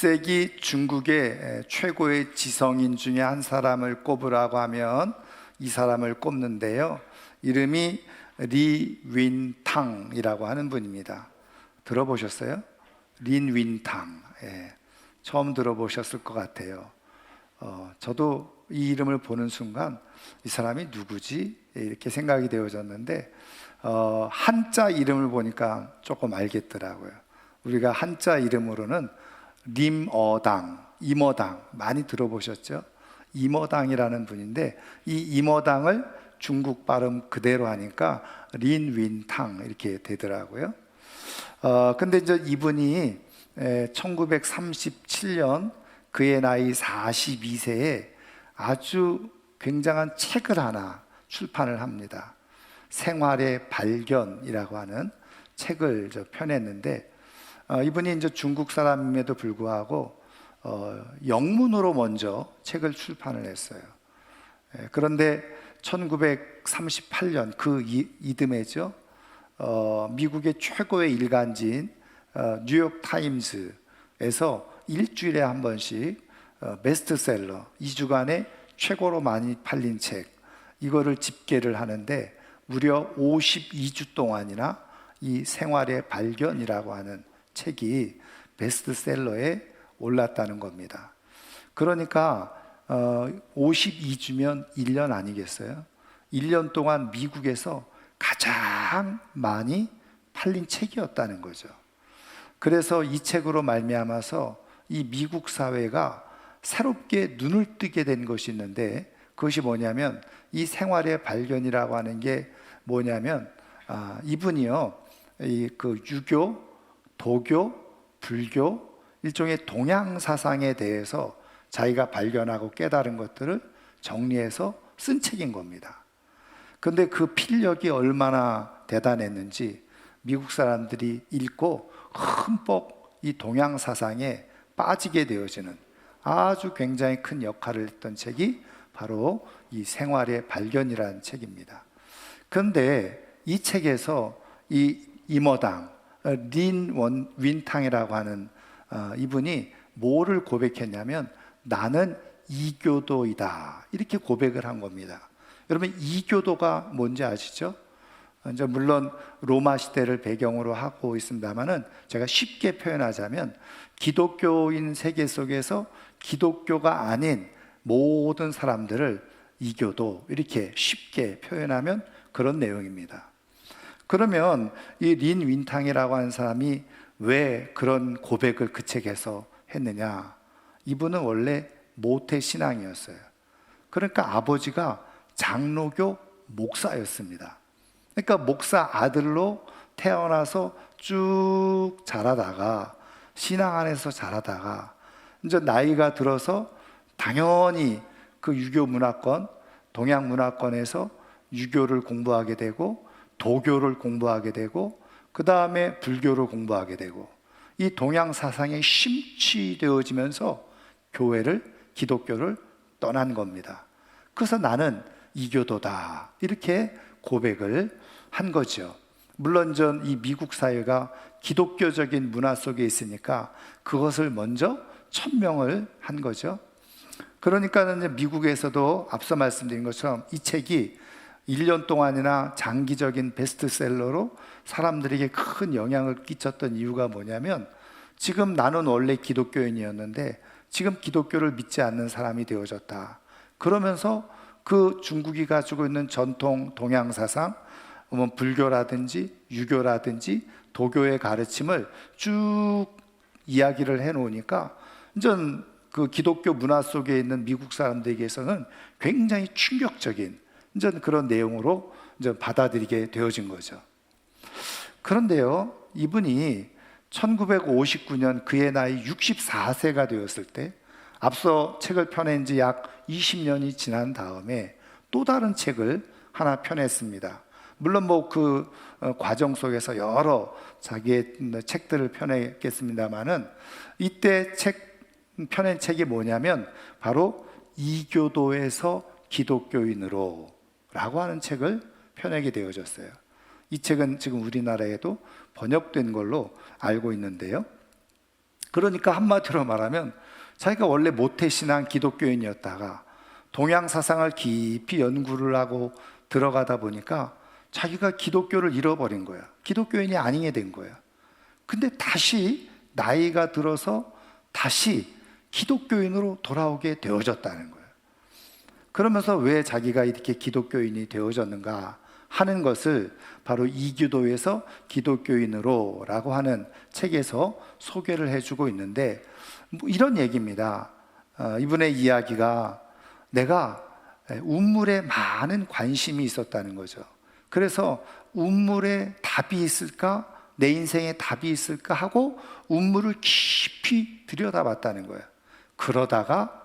20세기 중국의 최고의 지성인 중에 한 사람을 꼽으라고 하면 이 사람을 꼽는데요. 이름이 리윈탕이라고 하는 분입니다. 들어보셨어요? 린윈탕. 처음 들어보셨을 것 같아요. 저도 이 이름을 보는 순간 이 사람이 누구지? 이렇게 생각이 되어졌는데 한자 이름을 보니까 조금 알겠더라고요. 우리가 한자 이름으로는 림어당, 임어당 많이 들어보셨죠? 임어당이라는 분인데 이 임어당을 중국 발음 그대로 하니까 린윈탕 이렇게 되더라고요. 근데 이제 이분이 1937년 그의 나이 42세에 아주 굉장한 책을 하나 출판을 합니다. 생활의 발견이라고 하는 책을 펴냈는데 이분이 이제 중국 사람임에도 불구하고 영문으로 먼저 책을 출판을 했어요. 그런데 1938년 그 이듬해죠. 미국의 최고의 일간지인 뉴욕 타임스에서 일주일에 한 번씩 베스트셀러 2주간에 최고로 많이 팔린 책 이거를 집계를 하는데 무려 52주 동안이나 이 생활의 발견이라고 하는 책이 베스트셀러에 올랐다는 겁니다. 그러니까 52주면 1년 아니겠어요? 1년 동안 미국에서 가장 많이 팔린 책이었다는 거죠. 그래서 이 책으로 말미암아서 이 미국 사회가 새롭게 눈을 뜨게 된 것이 있는데 그것이 뭐냐면 이 생활의 발견이라고 하는 게 뭐냐면 이분이요 그 유교, 도교, 불교 일종의 동양 사상에 대해서 자기가 발견하고 깨달은 것들을 정리해서 쓴 책인 겁니다. 그런데 그 필력이 얼마나 대단했는지 미국 사람들이 읽고 흠뻑 이 동양 사상에 빠지게 되어지는 아주 굉장히 큰 역할을 했던 책이 바로 이 생활의 발견이라는 책입니다. 그런데 이 책에서 이 임어당 린윈탕이라고 하는 이분이 뭐를 고백했냐면 나는 이교도이다 이렇게 고백을 한 겁니다. 여러분 이교도가 뭔지 아시죠? 이제 물론 로마 시대를 배경으로 하고 있습니다만은 제가 쉽게 표현하자면 기독교인 세계 속에서 기독교가 아닌 모든 사람들을 이교도 이렇게 쉽게 표현하면 그런 내용입니다. 그러면 이 린윈탕이라고 하는 사람이 왜 그런 고백을 그 책에서 했느냐? 이분은 원래 모태 신앙이었어요. 그러니까 아버지가 장로교 목사였습니다. 그러니까 목사 아들로 태어나서 쭉 자라다가 신앙 안에서 자라다가 이제 나이가 들어서 당연히 그 유교 문화권, 동양 문화권에서 유교를 공부하게 되고 도교를 공부하게 되고 그 다음에 불교를 공부하게 되고 이 동양 사상에 심취되어지면서 교회를 기독교를 떠난 겁니다. 그래서 나는 이교도다 이렇게 고백을 한 거죠. 물론 전 이 미국 사회가 기독교적인 문화 속에 있으니까 그것을 먼저 천명을 한 거죠. 그러니까 이제 미국에서도 앞서 말씀드린 것처럼 이 책이 1년 동안이나 장기적인 베스트셀러로 사람들에게 큰 영향을 끼쳤던 이유가 뭐냐면 지금 나는 원래 기독교인이었는데 지금 기독교를 믿지 않는 사람이 되어졌다. 그러면서 그 중국이 가지고 있는 전통 동양 사상, 불교라든지 유교라든지 도교의 가르침을 쭉 이야기를 해놓으니까 이제 그 기독교 문화 속에 있는 미국 사람들에게서는 굉장히 충격적인 이제 그런 내용으로 이제 받아들이게 되어진 거죠. 그런데요, 이분이 1959년 그의 나이 64세가 되었을 때 앞서 책을 펴낸 지 약 20년이 지난 다음에 또 다른 책을 하나 펴냈습니다. 물론 그 과정 속에서 여러 자기의 책들을 펴냈겠습니다만은 이때 펴낸 책이 뭐냐면 바로 이교도에서 기독교인으로 라고 하는 책을 펴내게 되어졌어요. 이 책은 지금 우리나라에도 번역된 걸로 알고 있는데요. 그러니까 한마디로 말하면 자기가 원래 모태신앙 기독교인이었다가 동양 사상을 깊이 연구를 하고 들어가다 보니까 자기가 기독교를 잃어버린 거야. 기독교인이 아니게 된 거야. 근데 다시 나이가 들어서 다시 기독교인으로 돌아오게 되어졌다는 거예요. 그러면서 왜 자기가 이렇게 기독교인이 되어졌는가 하는 것을 바로 이교도에서 기독교인으로 라고 하는 책에서 소개를 해주고 있는데, 뭐 이런 얘기입니다. 이분의 이야기가 내가 운물에 많은 관심이 있었다는 거죠. 그래서 운물에 답이 있을까? 내 인생에 답이 있을까? 하고 운물을 깊이 들여다봤다는 거예요. 그러다가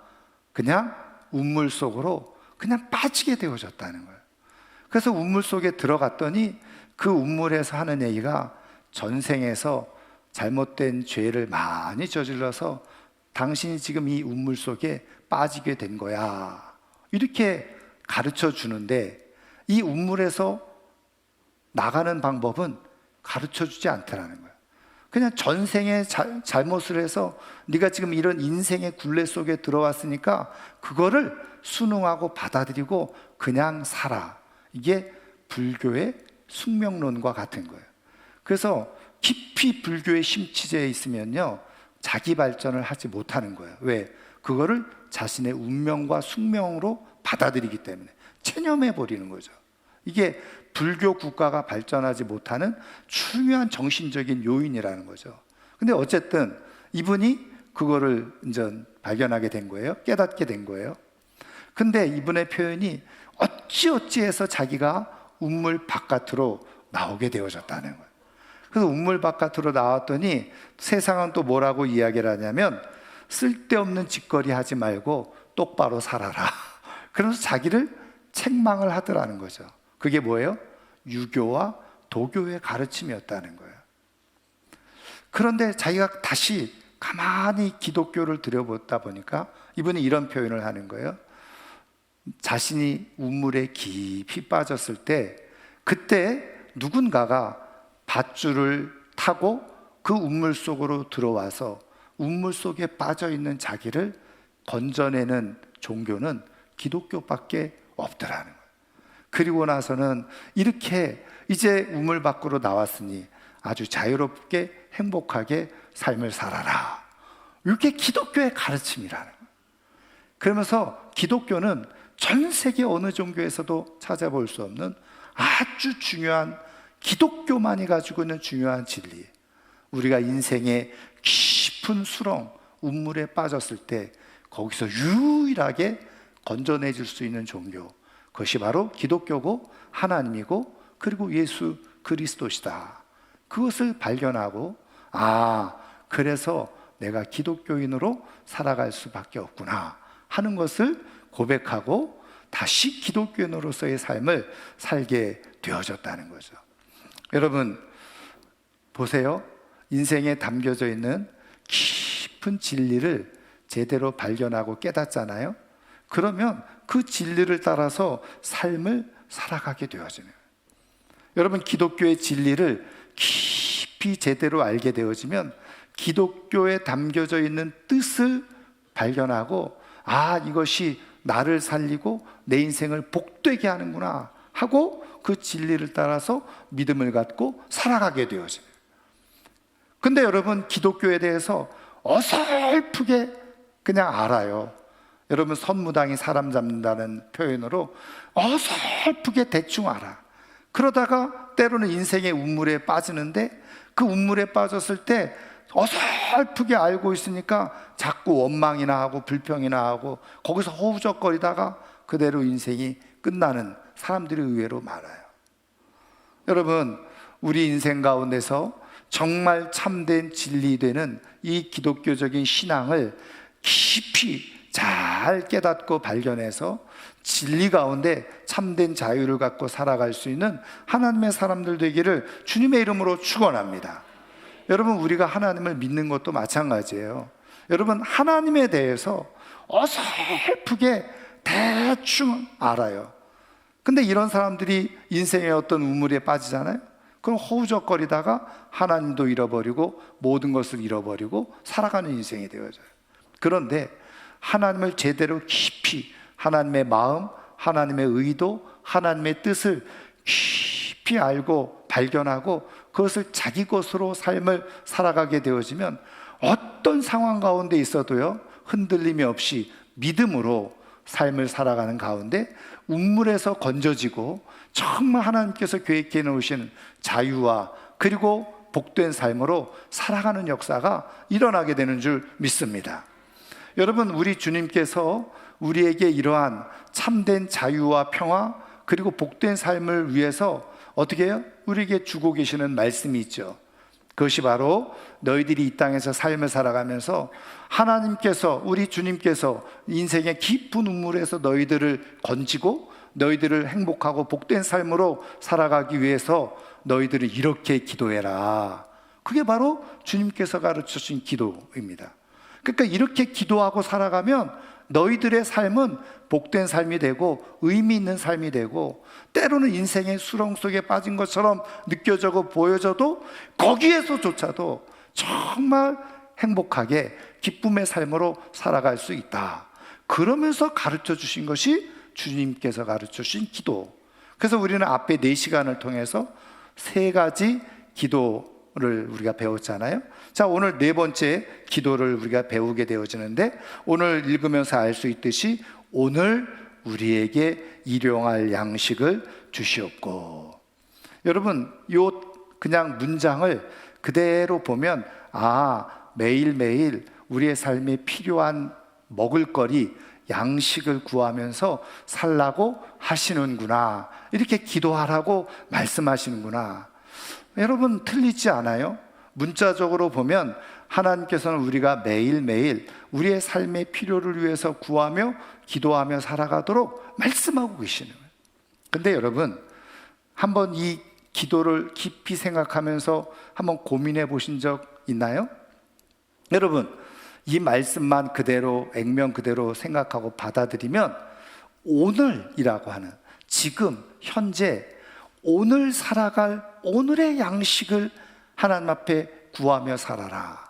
그냥 운물 속으로 그냥 빠지게 되어졌다는 거예요. 그래서 운물 속에 들어갔더니 그 운물에서 하는 얘기가 전생에서 잘못된 죄를 많이 저질러서 당신이 지금 이 운물 속에 빠지게 된 거야, 이렇게 가르쳐 주는데, 이 운물에서 나가는 방법은 가르쳐 주지 않더라는 거예요. 그냥 전생에 잘못을 해서 네가 지금 이런 인생의 굴레 속에 들어왔으니까 그거를 순응하고 받아들이고 그냥 살아. 이게 불교의 숙명론과 같은 거예요. 그래서 깊이 불교에 심취되어 있으면요, 자기 발전을 하지 못하는 거예요. 왜? 그거를 자신의 운명과 숙명으로 받아들이기 때문에 체념해 버리는 거죠. 이게 불교 국가가 발전하지 못하는 중요한 정신적인 요인이라는 거죠. 근데 어쨌든 이분이 그거를 이제 발견하게 된 거예요. 깨닫게 된 거예요. 근데 이분의 표현이 어찌어찌해서 자기가 운물 바깥으로 나오게 되어졌다는 거예요. 그래서 운물 바깥으로 나왔더니 세상은 또 뭐라고 이야기를 하냐면, 쓸데없는 짓거리 하지 말고 똑바로 살아라. 그래서 자기를 책망을 하더라는 거죠. 그게 뭐예요? 유교와 도교의 가르침이었다는 거예요. 그런데 자기가 다시 가만히 기독교를 들여보다 보니까 이분이 이런 표현을 하는 거예요. 자신이 운물에 깊이 빠졌을 때, 그때 누군가가 밧줄을 타고 그 운물 속으로 들어와서 운물 속에 빠져 있는 자기를 건져내는 종교는 기독교밖에 없더라는 거예요. 그리고 나서는 이렇게 이제 우물 밖으로 나왔으니 아주 자유롭게 행복하게 삶을 살아라, 이게 기독교의 가르침이라는 거예요. 그러면서 기독교는 전 세계 어느 종교에서도 찾아볼 수 없는 아주 중요한, 기독교만이 가지고 있는 중요한 진리, 우리가 인생의 깊은 수렁, 운물에 빠졌을 때 거기서 유일하게 건져내줄 수 있는 종교, 그것이 바로 기독교고 하나님이고 그리고 예수 그리스도시다. 그것을 발견하고, 그래서 내가 기독교인으로 살아갈 수밖에 없구나 하는 것을 고백하고 다시 기독교인으로서의 삶을 살게 되어졌다는 거죠. 여러분 보세요. 인생에 담겨져 있는 깊은 진리를 제대로 발견하고 깨닫잖아요. 그러면 그 진리를 따라서 삶을 살아가게 되어지네요. 여러분, 기독교의 진리를 깊이 제대로 알게 되어지면 기독교에 담겨져 있는 뜻을 발견하고, 이것이 나를 살리고 내 인생을 복되게 하는구나 하고 그 진리를 따라서 믿음을 갖고 살아가게 되어져요. 근데 여러분, 기독교에 대해서 어설프게 그냥 알아요. 여러분, 선무당이 사람 잡는다는 표현으로 어설프게 대충 알아. 그러다가 때로는 인생의 운물에 빠지는데, 그 운물에 빠졌을 때 어설프게 알고 있으니까 자꾸 원망이나 하고 불평이나 하고 거기서 허우적거리다가 그대로 인생이 끝나는 사람들이 의외로 많아요. 여러분, 우리 인생 가운데서 정말 참된 진리되는 이 기독교적인 신앙을 깊이 잘 깨닫고 발견해서 진리 가운데 참된 자유를 갖고 살아갈 수 있는 하나님의 사람들 되기를 주님의 이름으로 축원합니다. 여러분, 우리가 하나님을 믿는 것도 마찬가지예요. 여러분, 하나님에 대해서 어설프게 대충 알아요. 근데 이런 사람들이 인생의 어떤 우물에 빠지잖아요. 그럼 허우적거리다가 하나님도 잃어버리고 모든 것을 잃어버리고 살아가는 인생이 되어져요. 그런데 하나님을 제대로 깊이, 하나님의 마음, 하나님의 의도, 하나님의 뜻을 깊이 알고 발견하고 그것을 자기 것으로 삶을 살아가게 되어지면 어떤 상황 가운데 있어도요, 흔들림이 없이 믿음으로 삶을 살아가는 가운데 운물에서 건져지고 정말 하나님께서 계획해 놓으신 자유와 그리고 복된 삶으로 살아가는 역사가 일어나게 되는 줄 믿습니다. 여러분, 우리 주님께서 우리에게 이러한 참된 자유와 평화 그리고 복된 삶을 위해서 어떻게 해요? 우리에게 주고 계시는 말씀이 있죠. 그것이 바로 너희들이 이 땅에서 삶을 살아가면서 하나님께서, 우리 주님께서 인생의 깊은 우물에서 너희들을 건지고 너희들을 행복하고 복된 삶으로 살아가기 위해서 너희들을 이렇게 기도해라. 그게 바로 주님께서 가르쳐주신 기도입니다. 그러니까 이렇게 기도하고 살아가면 너희들의 삶은 복된 삶이 되고 의미 있는 삶이 되고, 때로는 인생의 수렁 속에 빠진 것처럼 느껴져고 보여져도 거기에서조차도 정말 행복하게 기쁨의 삶으로 살아갈 수 있다. 그러면서 가르쳐 주신 것이 주님께서 가르쳐 주신 기도. 그래서 우리는 앞에 4시간을 통해서 3가지 기도를 우리가 배웠잖아요. 자, 오늘 4번째 기도를 우리가 배우게 되어지는데, 오늘 읽으면서 알 수 있듯이 오늘 우리에게 일용할 양식을 주시옵고. 여러분, 요 그냥 문장을 그대로 보면 매일매일 우리의 삶에 필요한 먹을거리, 양식을 구하면서 살라고 하시는구나, 이렇게 기도하라고 말씀하시는구나. 여러분, 틀리지 않아요? 문자적으로 보면 하나님께서는 우리가 매일매일 우리의 삶의 필요를 위해서 구하며 기도하며 살아가도록 말씀하고 계시는 거예요. 근데 여러분, 한번 이 기도를 깊이 생각하면서 한번 고민해 보신 적 있나요? 여러분, 이 말씀만 그대로 액면 그대로 생각하고 받아들이면 오늘이라고 하는, 지금 현재 오늘 살아갈 오늘의 양식을 하나님 앞에 구하며 살아라.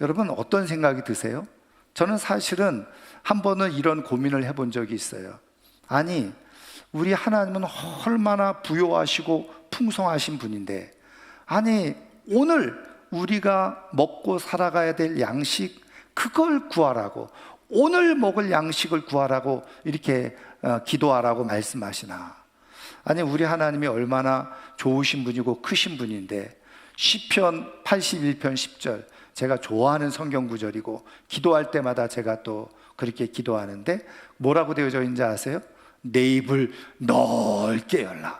여러분, 어떤 생각이 드세요? 저는 사실은 한 번은 이런 고민을 해본 적이 있어요. 아니, 우리 하나님은 얼마나 부요하시고 풍성하신 분인데, 아니 오늘 우리가 먹고 살아가야 될 양식, 그걸 구하라고, 오늘 먹을 양식을 구하라고 이렇게 기도하라고 말씀하시나. 아니, 우리 하나님이 얼마나 좋으신 분이고 크신 분인데, 시편 81편 10절, 제가 좋아하는 성경 구절이고 기도할 때마다 제가 또 그렇게 기도하는데 뭐라고 되어져 있는지 아세요? 내 입을 넓게 열라,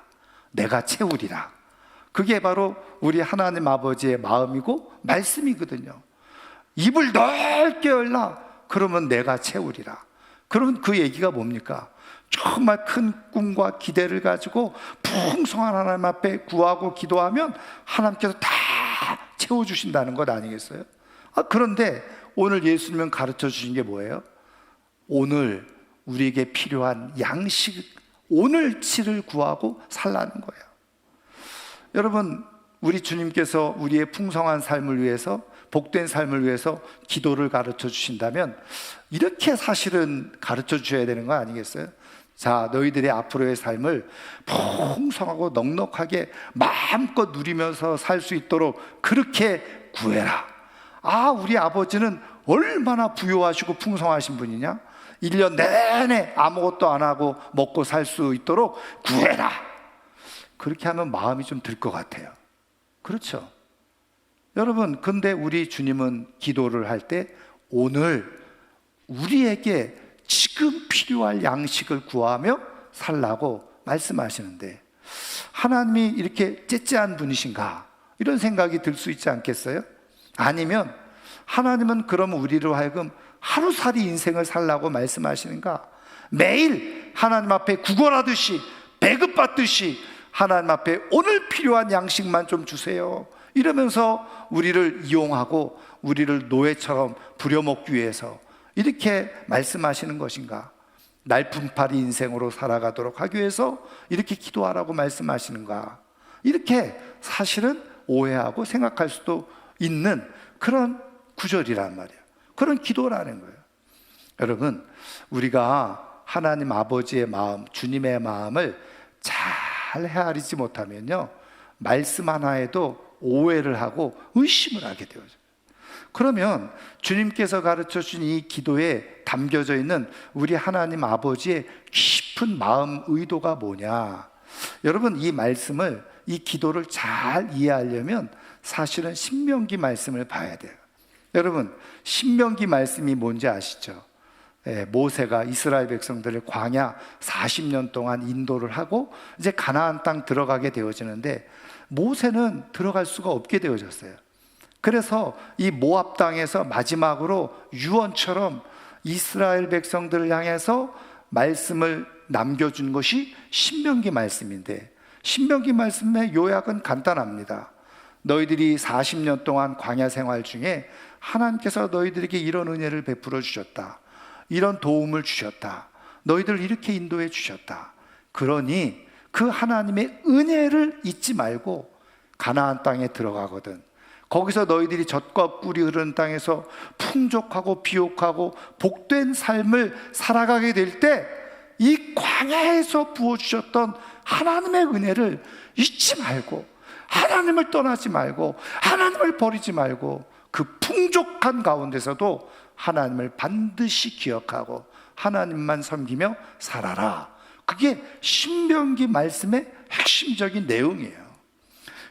내가 채우리라. 그게 바로 우리 하나님 아버지의 마음이고 말씀이거든요. 입을 넓게 열라, 그러면 내가 채우리라. 그러면 그 얘기가 뭡니까? 정말 큰 꿈과 기대를 가지고 풍성한 하나님 앞에 구하고 기도하면 하나님께서 다 채워주신다는 것 아니겠어요? 그런데 오늘 예수님은 가르쳐 주신 게 뭐예요? 오늘 우리에게 필요한 양식, 오늘치를 구하고 살라는 거예요. 여러분, 우리 주님께서 우리의 풍성한 삶을 위해서, 복된 삶을 위해서 기도를 가르쳐 주신다면 이렇게 사실은 가르쳐 주셔야 되는 거 아니겠어요? 자, 너희들의 앞으로의 삶을 풍성하고 넉넉하게 마음껏 누리면서 살 수 있도록 그렇게 구해라. 우리 아버지는 얼마나 부유하시고 풍성하신 분이냐? 1년 내내 아무것도 안 하고 먹고 살 수 있도록 구해라. 그렇게 하면 마음이 좀 들 것 같아요. 그렇죠? 여러분, 근데 우리 주님은 기도를 할 때 오늘 우리에게 지금 필요할 양식을 구하며 살라고 말씀하시는데, 하나님이 이렇게 째째한 분이신가, 이런 생각이 들 수 있지 않겠어요? 아니면 하나님은 그러면 우리로 하여금 하루살이 인생을 살라고 말씀하시는가? 매일 하나님 앞에 구걸하듯이, 배급받듯이 하나님 앞에 오늘 필요한 양식만 좀 주세요, 이러면서 우리를 이용하고 우리를 노예처럼 부려먹기 위해서 이렇게 말씀하시는 것인가? 날품팔이 인생으로 살아가도록 하기 위해서 이렇게 기도하라고 말씀하시는가? 이렇게 사실은 오해하고 생각할 수도 있는 그런 구절이란 말이에요. 그런 기도라는 거예요. 여러분, 우리가 하나님 아버지의 마음, 주님의 마음을 잘 헤아리지 못하면요, 말씀 하나에도 오해를 하고 의심을 하게 되어져요. 그러면 주님께서 가르쳐 주신 이 기도에 담겨져 있는 우리 하나님 아버지의 깊은 마음 의도가 뭐냐? 여러분, 이 말씀을, 이 기도를 잘 이해하려면 사실은 신명기 말씀을 봐야 돼요. 여러분, 신명기 말씀이 뭔지 아시죠? 모세가 이스라엘 백성들을 광야 40년 동안 인도를 하고 이제 가나안 땅 들어가게 되어지는데, 모세는 들어갈 수가 없게 되어졌어요. 그래서 이 모압 땅에서 마지막으로 유언처럼 이스라엘 백성들을 향해서 말씀을 남겨준 것이 신명기 말씀인데, 신명기 말씀의 요약은 간단합니다. 너희들이 40년 동안 광야 생활 중에 하나님께서 너희들에게 이런 은혜를 베풀어 주셨다, 이런 도움을 주셨다, 너희들을 이렇게 인도해 주셨다. 그러니 그 하나님의 은혜를 잊지 말고 가나안 땅에 들어가거든, 거기서 너희들이 젖과 꿀이 흐르는 땅에서 풍족하고 비옥하고 복된 삶을 살아가게 될 때 이 광야에서 부어주셨던 하나님의 은혜를 잊지 말고, 하나님을 떠나지 말고, 하나님을 버리지 말고, 그 풍족한 가운데서도 하나님을 반드시 기억하고 하나님만 섬기며 살아라. 그게 신명기 말씀의 핵심적인 내용이에요.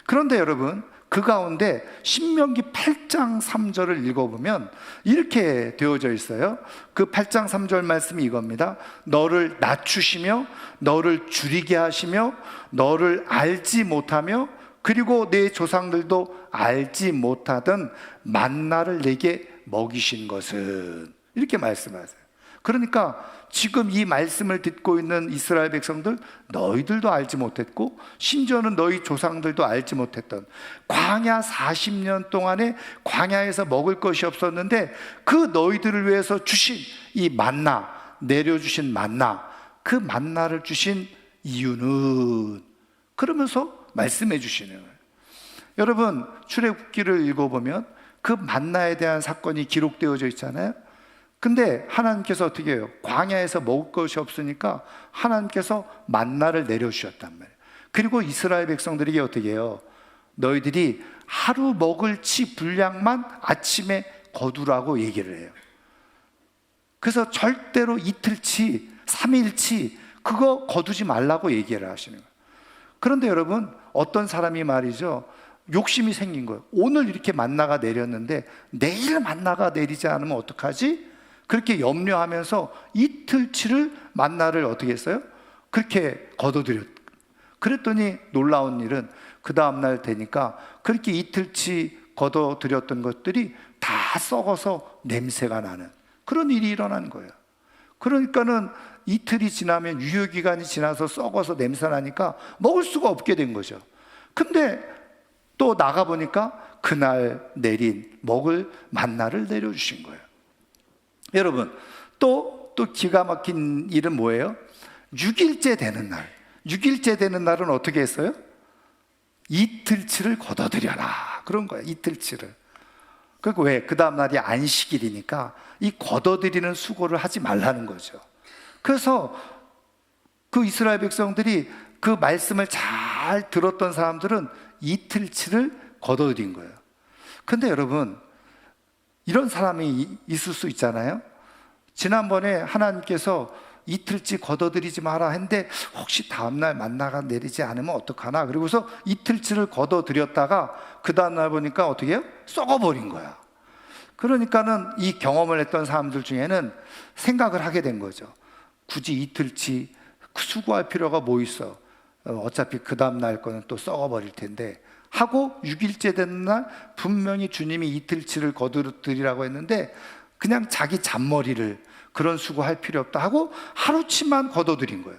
그런데 여러분, 그 가운데 신명기 8장 3절을 읽어보면 이렇게 되어져 있어요. 그 8장 3절 말씀이 이겁니다. 너를 낮추시며 너를 줄이게 하시며 너를 알지 못하며 그리고 내 조상들도 알지 못하던 만나를 내게 먹이신 것은, 이렇게 말씀하세요. 그러니까 지금 이 말씀을 듣고 있는 이스라엘 백성들, 너희들도 알지 못했고 심지어는 너희 조상들도 알지 못했던 광야 40년 동안에 광야에서 먹을 것이 없었는데 그 너희들을 위해서 주신 이 만나, 내려주신 만나, 그 만나를 주신 이유는, 그러면서 말씀해 주시는 거예요. 여러분, 출애굽기를 읽어보면 그 만나에 대한 사건이 기록되어져 있잖아요. 근데 하나님께서 어떻게 해요? 광야에서 먹을 것이 없으니까 하나님께서 만나를 내려주셨단 말이에요. 그리고 이스라엘 백성들에게 어떻게 해요? 너희들이 하루 먹을 치 분량만 아침에 거두라고 얘기를 해요. 그래서 절대로 이틀치, 3일치 그거 거두지 말라고 얘기를 하시는 거예요. 그런데 여러분, 어떤 사람이 말이죠, 욕심이 생긴 거예요. 오늘 이렇게 만나가 내렸는데 내일 만나가 내리지 않으면 어떡하지? 그렇게 염려하면서 이틀치를 만나를 어떻게 했어요? 그렇게 거둬들였. 그랬더니 놀라운 일은 그 다음날 되니까 그렇게 이틀치 거둬들였던 것들이 다 썩어서 냄새가 나는 그런 일이 일어난 거예요. 그러니까는 이틀이 지나면, 유효기간이 지나서 썩어서 냄새 나니까 먹을 수가 없게 된 거죠. 근데 또 나가보니까 그날 내린 먹을 만나를 내려주신 거예요. 여러분, 또 기가 막힌 일은 뭐예요? 6일째 되는 날, 6일째 되는 날은 어떻게 했어요? 이틀치를 거둬들여라, 그런 거예요. 이틀치를. 그리고 왜? 그 다음 날이 안식일이니까 이 거둬들이는 수고를 하지 말라는 거죠. 그래서 그 이스라엘 백성들이 그 말씀을 잘 들었던 사람들은 이틀치를 거둬들인 거예요. 근데 여러분, 이런 사람이 있을 수 있잖아요. 지난번에 하나님께서 이틀치 거둬들이지 마라 했는데 혹시 다음날 만나가 내리지 않으면 어떡하나, 그리고서 이틀치를 거둬들였다가 그 다음날 보니까 어떻게 해요? 썩어버린 거야. 그러니까는 이 경험을 했던 사람들 중에는 생각을 하게 된 거죠. 굳이 이틀치 수고할 필요가 뭐 있어, 어차피 그 다음날 거는 또 썩어버릴 텐데 하고 6일째 되는 날 분명히 주님이 이틀치를 거두리라고 했는데 그냥 자기 잔머리를 그런 수고할 필요 없다 하고 하루치만 거둬들인 거예요.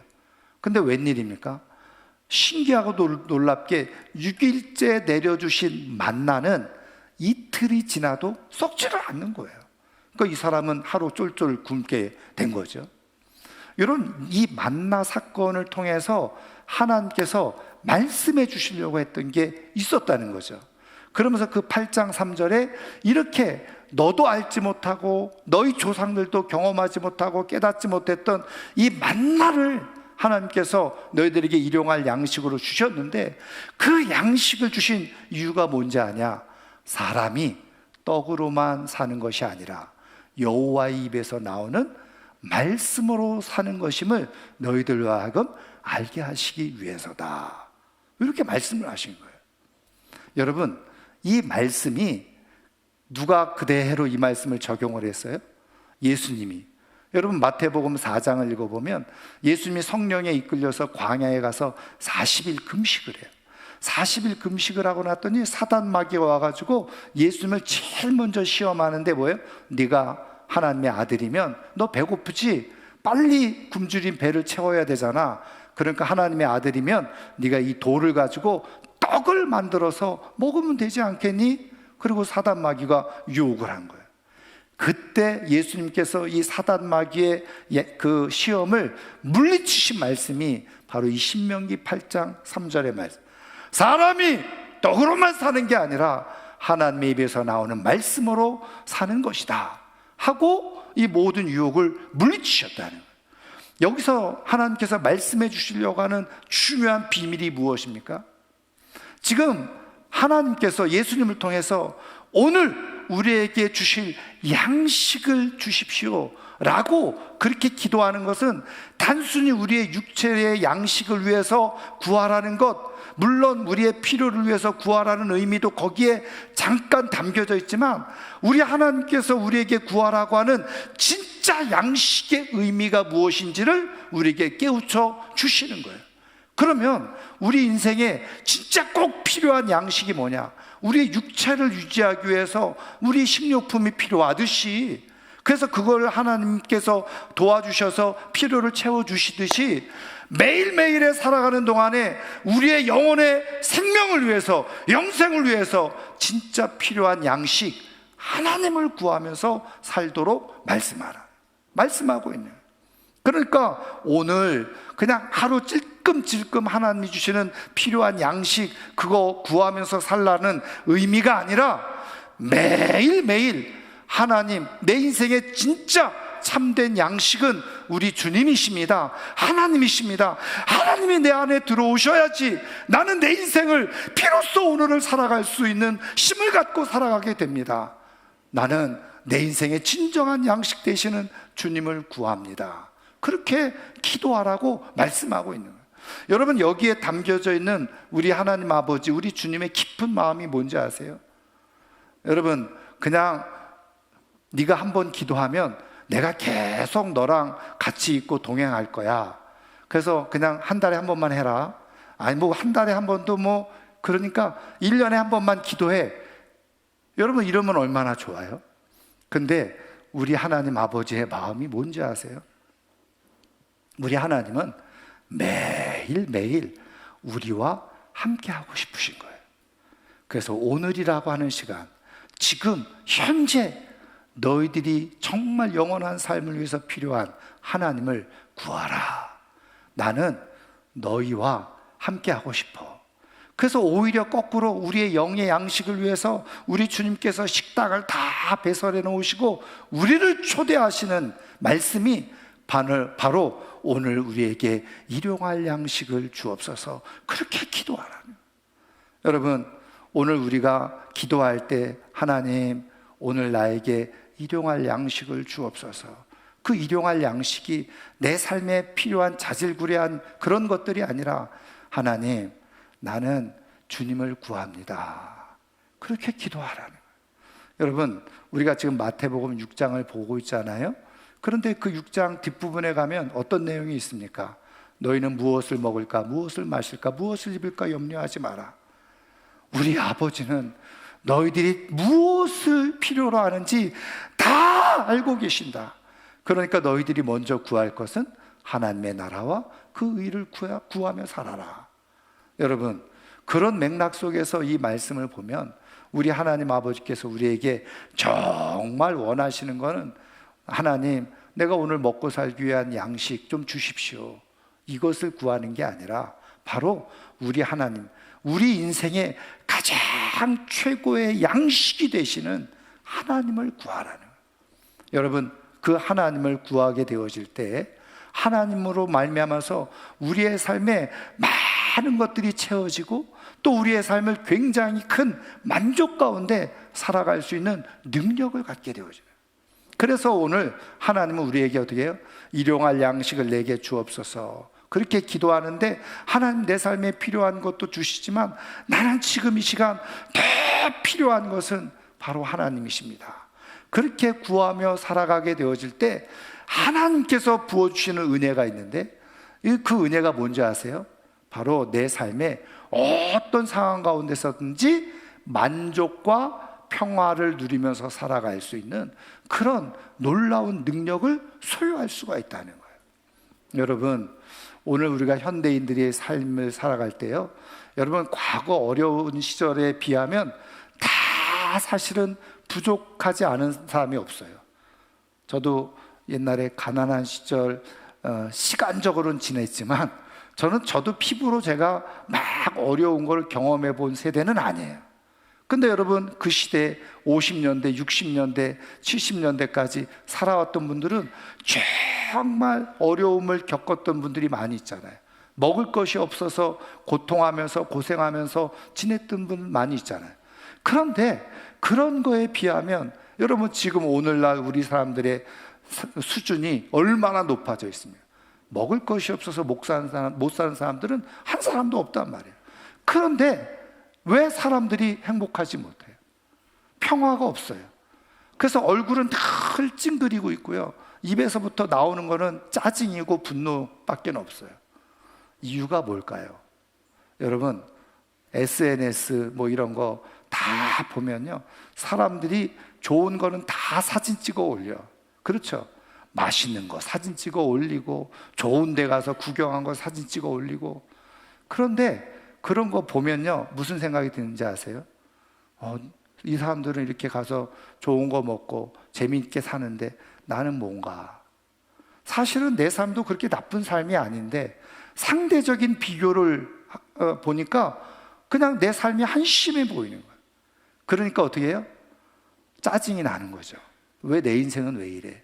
근데 웬일입니까? 신기하고 놀랍게 6일째 내려주신 만나는 이틀이 지나도 썩지를 않는 거예요. 그러니까 이 사람은 하루 쫄쫄 굶게 된 거죠. 이런 이 만나 사건을 통해서 하나님께서 말씀해 주시려고 했던 게 있었다는 거죠. 그러면서 그 8장 3절에 이렇게 너도 알지 못하고 너희 조상들도 경험하지 못하고 깨닫지 못했던 이 만나를 하나님께서 너희들에게 일용할 양식으로 주셨는데, 그 양식을 주신 이유가 뭔지 아냐? 사람이 떡으로만 사는 것이 아니라 여호와의 입에서 나오는 말씀으로 사는 것임을 너희들로 하여금 알게 하시기 위해서다. 이렇게 말씀을 하신 거예요. 여러분, 이 말씀이 누가 그대로 이 말씀을 적용을 했어요? 예수님이. 여러분, 마태복음 4장을 읽어보면 예수님이 성령에 이끌려서 광야에 가서 40일 금식을 해요. 40일 금식을 하고 났더니 사단 마귀가 와가지고 예수님을 제일 먼저 시험하는데 뭐예요? 네가 하나님의 아들이면 너 배고프지? 빨리 굶주린 배를 채워야 되잖아. 그러니까 하나님의 아들이면 네가 이 돌을 가지고 떡을 만들어서 먹으면 되지 않겠니? 그리고 사단 마귀가 유혹을 한 거예요. 그때 예수님께서 이 사단 마귀의 그 시험을 물리치신 말씀이 바로 이 신명기 8장 3절의 말씀. 사람이 떡으로만 사는 게 아니라 하나님의 입에서 나오는 말씀으로 사는 것이다 하고 이 모든 유혹을 물리치셨다는 거예요. 여기서 하나님께서 말씀해 주시려고 하는 중요한 비밀이 무엇입니까? 지금 하나님께서 예수님을 통해서 오늘 우리에게 주실 양식을 주십시오 라고 그렇게 기도하는 것은 단순히 우리의 육체의 양식을 위해서 구하라는 것, 물론 우리의 필요를 위해서 구하라는 의미도 거기에 잠깐 담겨져 있지만, 우리 하나님께서 우리에게 구하라고 하는 진짜 양식의 의미가 무엇인지를 우리에게 깨우쳐 주시는 거예요. 그러면 우리 인생에 진짜 꼭 필요한 양식이 뭐냐? 우리의 육체를 유지하기 위해서 우리 식료품이 필요하듯이, 그래서 그걸 하나님께서 도와주셔서 필요를 채워주시듯이 매일매일에 살아가는 동안에 우리의 영혼의 생명을 위해서, 영생을 위해서 진짜 필요한 양식, 하나님을 구하면서 살도록 말씀하고 있는. 그러니까 오늘 그냥 하루 찔끔찔끔 하나님이 주시는 필요한 양식 그거 구하면서 살라는 의미가 아니라 매일매일 하나님, 내 인생의 진짜 참된 양식은 우리 주님이십니다. 하나님이십니다. 하나님이 내 안에 들어오셔야지 나는 내 인생을 비로소 오늘을 살아갈 수 있는 힘을 갖고 살아가게 됩니다. 나는 내 인생의 진정한 양식 되시는 주님을 구합니다. 그렇게 기도하라고 말씀하고 있는 거예요. 여러분, 여기에 담겨져 있는 우리 하나님 아버지, 우리 주님의 깊은 마음이 뭔지 아세요? 여러분, 그냥 네가 한번 기도하면 내가 계속 너랑 같이 있고 동행할 거야. 그래서 그냥 한 달에 한 번만 해라. 아니 뭐 한 달에 한 번도 뭐 그러니까 1년에 한 번만 기도해. 여러분, 이러면 얼마나 좋아요? 근데 우리 하나님 아버지의 마음이 뭔지 아세요? 우리 하나님은 매일매일 우리와 함께 하고 싶으신 거예요. 그래서 오늘이라고 하는 시간, 지금 현재 너희들이 정말 영원한 삶을 위해서 필요한 하나님을 구하라. 나는 너희와 함께 하고 싶어. 그래서 오히려 거꾸로 우리의 영의 양식을 위해서 우리 주님께서 식탁을 다 배설해 놓으시고 우리를 초대하시는 말씀이 바로 오늘 우리에게 일용할 양식을 주옵소서, 그렇게 기도하라는. 여러분, 오늘 우리가 기도할 때 하나님, 오늘 나에게 일용할 양식을 주옵소서. 그 일용할 양식이 내 삶에 필요한 자질구레한 그런 것들이 아니라 하나님, 나는 주님을 구합니다. 그렇게 기도하라는 거예요. 여러분, 우리가 지금 마태복음 6장을 보고 있잖아요. 그런데 그 6장 뒷부분에 가면 어떤 내용이 있습니까? 너희는 무엇을 먹을까, 무엇을 마실까, 무엇을 입을까 염려하지 마라. 우리 아버지는 너희들이 무엇을 필요로 하는지 다 알고 계신다. 그러니까 너희들이 먼저 구할 것은 하나님의 나라와 그 의를 구하며 살아라. 여러분, 그런 맥락 속에서 이 말씀을 보면 우리 하나님 아버지께서 우리에게 정말 원하시는 것은, 하나님, 내가 오늘 먹고 살기 위한 양식 좀 주십시오. 이것을 구하는 게 아니라 바로 우리 하나님, 우리 인생의 가장 최고의 양식이 되시는 하나님을 구하라는 거예요. 여러분, 그 하나님을 구하게 되어질 때 하나님으로 말미암아서 우리의 삶에 많은 것들이 채워지고 또 우리의 삶을 굉장히 큰 만족 가운데 살아갈 수 있는 능력을 갖게 되어져요. 그래서 오늘 하나님은 우리에게 어떻게 해요? 일용할 양식을 내게 주옵소서, 그렇게 기도하는데 하나님, 내 삶에 필요한 것도 주시지만 나는 지금 이 시간 더 필요한 것은 바로 하나님이십니다. 그렇게 구하며 살아가게 되어질 때 하나님께서 부어주시는 은혜가 있는데, 그 은혜가 뭔지 아세요? 바로 내 삶에 어떤 상황 가운데서든지 만족과 평화를 누리면서 살아갈 수 있는 그런 놀라운 능력을 소유할 수가 있다는 거예요. 여러분, 오늘 우리가 현대인들의 삶을 살아갈 때요, 여러분, 과거 어려운 시절에 비하면 다 사실은 부족하지 않은 사람이 없어요. 저도 옛날에 가난한 시절 시간적으로는 지냈지만 저도 피부로 제가 막 어려운 걸 경험해 본 세대는 아니에요. 근데 여러분, 그 시대 50년대, 60년대, 70년대까지 살아왔던 분들은 정말 어려움을 겪었던 분들이 많이 있잖아요. 먹을 것이 없어서 고통하면서 고생하면서 지냈던 분 많이 있잖아요. 그런데 그런 거에 비하면 여러분, 지금 오늘날 우리 사람들의 수준이 얼마나 높아져 있습니까? 먹을 것이 없어서 못 사는 사람들은 한 사람도 없단 말이에요. 그런데 왜 사람들이 행복하지 못해요? 평화가 없어요. 그래서 얼굴은 늘 찡그리고 있고요, 입에서부터 나오는 거는 짜증이고 분노밖에 없어요. 이유가 뭘까요? 여러분, SNS 뭐 이런 거 다 보면요, 사람들이 좋은 거는 다 사진 찍어 올려. 그렇죠? 맛있는 거 사진 찍어 올리고, 좋은 데 가서 구경한 거 사진 찍어 올리고. 그런데 그런 거 보면요, 무슨 생각이 드는지 아세요? 이 사람들은 이렇게 가서 좋은 거 먹고 재미있게 사는데 나는 뭔가. 사실은 내 삶도 그렇게 나쁜 삶이 아닌데 상대적인 비교를 보니까 그냥 내 삶이 한심해 보이는 거예요. 그러니까 어떻게 해요? 짜증이 나는 거죠. 왜 내 인생은 왜 이래?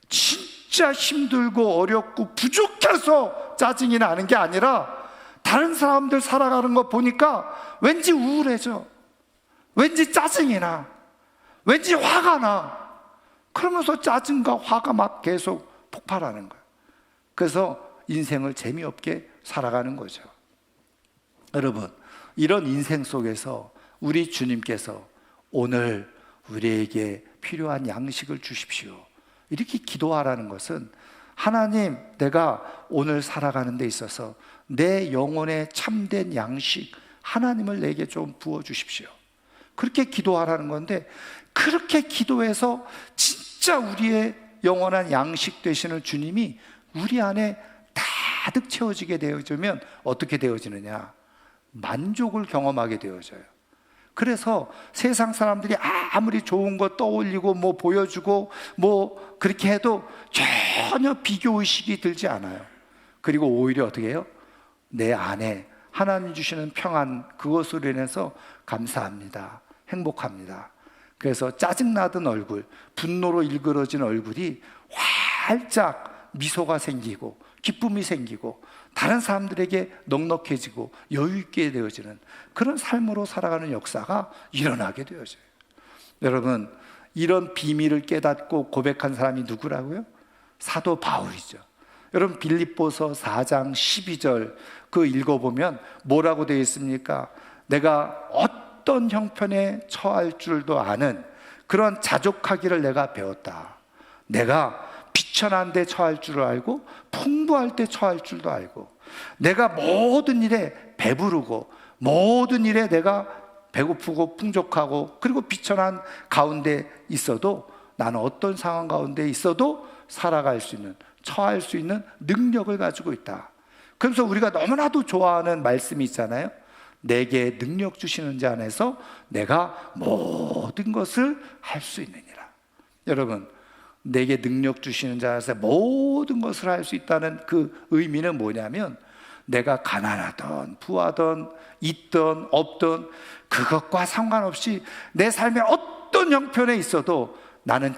진짜 힘들고 어렵고 부족해서 짜증이 나는 게 아니라 다른 사람들 살아가는 거 보니까 왠지 우울해져, 왠지 짜증이 나, 왠지 화가 나. 그러면서 짜증과 화가 막 계속 폭발하는 거예요. 그래서 인생을 재미없게 살아가는 거죠. 여러분, 이런 인생 속에서 우리 주님께서 오늘 우리에게 필요한 양식을 주십시오, 이렇게 기도하라는 것은, 하나님, 내가 오늘 살아가는 데 있어서 내 영혼의 참된 양식 하나님을 내게 좀 부어주십시오, 그렇게 기도하라는 건데, 그렇게 기도해서 진짜 우리의 영원한 양식 되시는 주님이 우리 안에 가득 채워지게 되어지면 어떻게 되어지느냐? 만족을 경험하게 되어져요. 그래서 세상 사람들이 아무리 좋은 거 떠올리고 뭐 보여주고 뭐 그렇게 해도 전혀 비교의식이 들지 않아요. 그리고 오히려 어떻게 해요? 내 안에 하나님 주시는 평안, 그것으로 인해서 감사합니다, 행복합니다. 그래서 짜증나던 얼굴, 분노로 일그러진 얼굴이 활짝 미소가 생기고 기쁨이 생기고 다른 사람들에게 넉넉해지고 여유 있게 되어지는 그런 삶으로 살아가는 역사가 일어나게 되어져요. 여러분, 이런 비밀을 깨닫고 고백한 사람이 누구라고요? 사도 바울이죠. 여러분, 빌립보서 4장 12절 그 읽어보면 뭐라고 되어 있습니까? 내가 어떤 형편에 처할 줄도 아는 그런 자족하기를 내가 배웠다. 내가 비천한 데 처할 줄을 알고 풍부할 때 처할 줄도 알고, 내가 모든 일에 배부르고 모든 일에 내가 배고프고 풍족하고 그리고 비천한 가운데 있어도, 나는 어떤 상황 가운데 있어도 살아갈 수 있는, 처할 수 있는 능력을 가지고 있다. 그래서 우리가 너무나도 좋아하는 말씀이 있잖아요. 내게 능력 주시는 자 안에서 내가 모든 것을 할 수 있느니라. 여러분, 내게 능력 주시는 자라서 모든 것을 할 수 있다는 그 의미는 뭐냐면, 내가 가난하던 부하던 있던 없던 그것과 상관없이 내 삶의 어떤 형편에 있어도 나는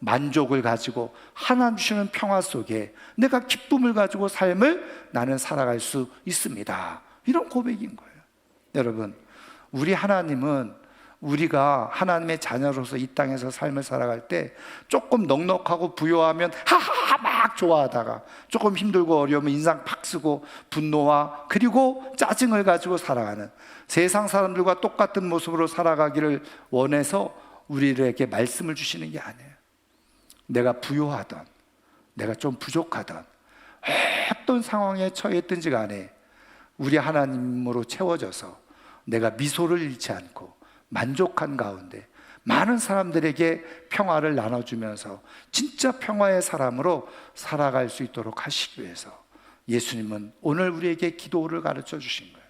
만족을 가지고 하나님 주시는 평화 속에 내가 기쁨을 가지고 삶을 나는 살아갈 수 있습니다. 이런 고백인 거예요. 여러분, 우리 하나님은 우리가 하나님의 자녀로서 이 땅에서 삶을 살아갈 때 조금 넉넉하고 부요하면 하하 막 좋아하다가 조금 힘들고 어려우면 인상 팍 쓰고 분노와 그리고 짜증을 가지고 살아가는, 세상 사람들과 똑같은 모습으로 살아가기를 원해서 우리에게 말씀을 주시는 게 아니에요. 내가 부요하던, 내가 좀 부족하던 어떤 상황에 처했든지 간에 우리 하나님으로 채워져서 내가 미소를 잃지 않고 만족한 가운데 많은 사람들에게 평화를 나눠주면서 진짜 평화의 사람으로 살아갈 수 있도록 하시기 위해서 예수님은 오늘 우리에게 기도를 가르쳐 주신 거예요.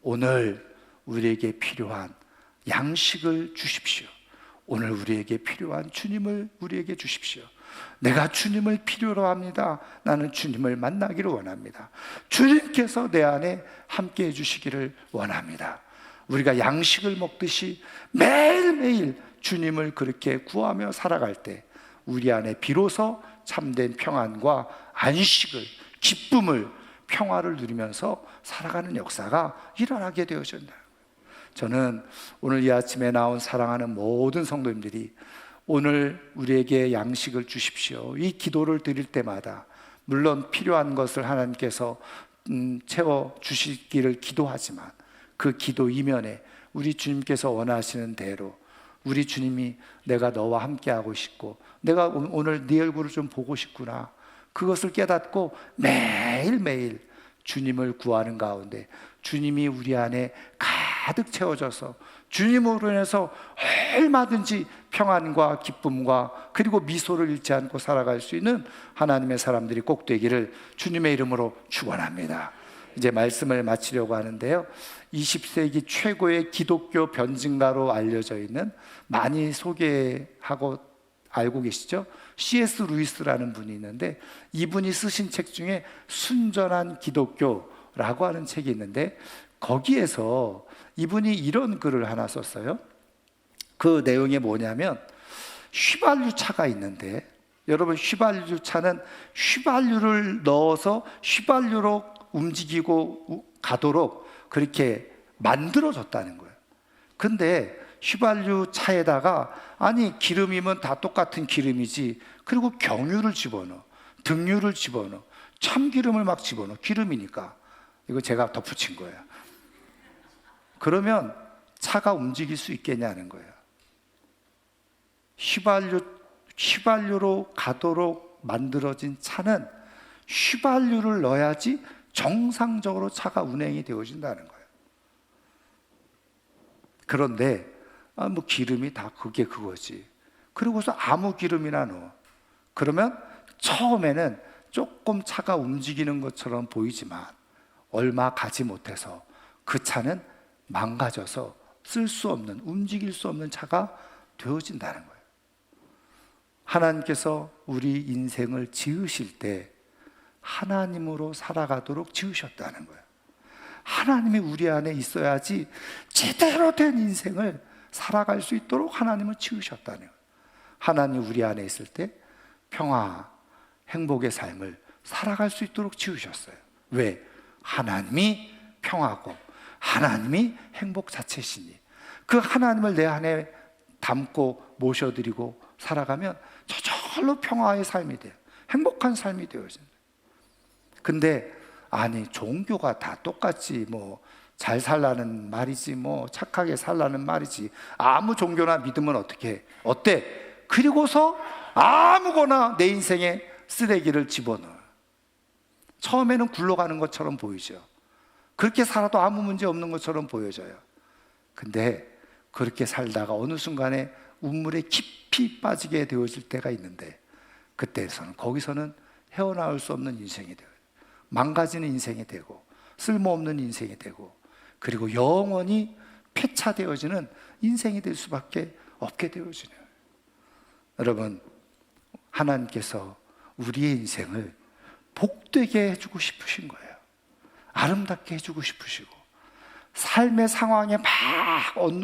오늘 우리에게 필요한 양식을 주십시오. 오늘 우리에게 필요한 주님을 우리에게 주십시오. 내가 주님을 필요로 합니다. 나는 주님을 만나기를 원합니다. 주님께서 내 안에 함께 해주시기를 원합니다. 우리가 양식을 먹듯이 매일매일 주님을 그렇게 구하며 살아갈 때 우리 안에 비로소 참된 평안과 안식을, 기쁨을, 평화를 누리면서 살아가는 역사가 일어나게 되어진다. 저는 오늘 이 아침에 나온 사랑하는 모든 성도님들이 오늘 우리에게 양식을 주십시오, 이 기도를 드릴 때마다 물론 필요한 것을 하나님께서 채워주시기를 기도하지만 그 기도 이면에 우리 주님께서 원하시는 대로 우리 주님이 내가 너와 함께하고 싶고 내가 오늘 네 얼굴을 좀 보고 싶구나, 그것을 깨닫고 매일매일 주님을 구하는 가운데 주님이 우리 안에 가득 채워져서 주님으로 인해서 얼마든지 평안과 기쁨과 그리고 미소를 잃지 않고 살아갈 수 있는 하나님의 사람들이 꼭 되기를 주님의 이름으로 축원합니다. 이제 말씀을 마치려고 하는데요, 20세기 최고의 기독교 변증가로 알려져 있는, 많이 소개하고 알고 계시죠? C.S. 루이스라는 분이 있는데 이분이 쓰신 책 중에 순전한 기독교라고 하는 책이 있는데 거기에서 이분이 이런 글을 하나 썼어요. 그 내용이 뭐냐면, 휘발유 차가 있는데 여러분, 휘발유 차는 휘발유를 넣어서 휘발유로 움직이고 가도록 그렇게 만들어졌다는 거예요. 근데 휘발유 차에다가 아니 기름이면 다 똑같은 기름이지, 그리고 경유를 집어넣어, 등유를 집어넣어, 참기름을 막 집어넣어, 기름이니까. 이거 제가 덧붙인 거예요. 그러면 차가 움직일 수 있겠냐는 거예요. 휘발유로 가도록 만들어진 차는 휘발유를 넣어야지 정상적으로 차가 운행이 되어진다는 거예요. 그런데 뭐 기름이 다 그게 그거지. 그리고서 아무 기름이나 넣어. 그러면 처음에는 조금 차가 움직이는 것처럼 보이지만 얼마 가지 못해서 그 차는 망가져서 쓸 수 없는, 움직일 수 없는 차가 되어진다는 거예요. 하나님께서 우리 인생을 지으실 때 하나님으로 살아가도록 지으셨다는 거예요. 하나님이 우리 안에 있어야지 제대로 된 인생을 살아갈 수 있도록 하나님을 지으셨다는 거예요. 하나님 우리 안에 있을 때 평화, 행복의 삶을 살아갈 수 있도록 지으셨어요. 왜? 하나님이 평화고 하나님이 행복 자체시니 그 하나님을 내 안에 담고 모셔드리고 살아가면 저절로 평화의 삶이 돼요. 행복한 삶이 되어진다. 근데 아니 종교가 다 똑같지, 뭐 잘 살라는 말이지, 뭐 착하게 살라는 말이지, 아무 종교나 믿으면 어떻게 어때? 그리고서 아무거나 내 인생에 쓰레기를 집어넣어요. 처음에는 굴러가는 것처럼 보이죠. 그렇게 살아도 아무 문제 없는 것처럼 보여져요. 근데 그렇게 살다가 어느 순간에 운물에 깊이 빠지게 되어질 때가 있는데 그때에서는 거기서는 헤어나올 수 없는 인생이 돼요. 망가지는 인생이 되고 쓸모없는 인생이 되고 그리고 영원히 폐차되어지는 인생이 될 수밖에 없게 되어지네요. 여러분, 하나님께서 우리의 인생을 복되게 해주고 싶으신 거예요. 아름답게 해주고 싶으시고, 삶의 상황에 막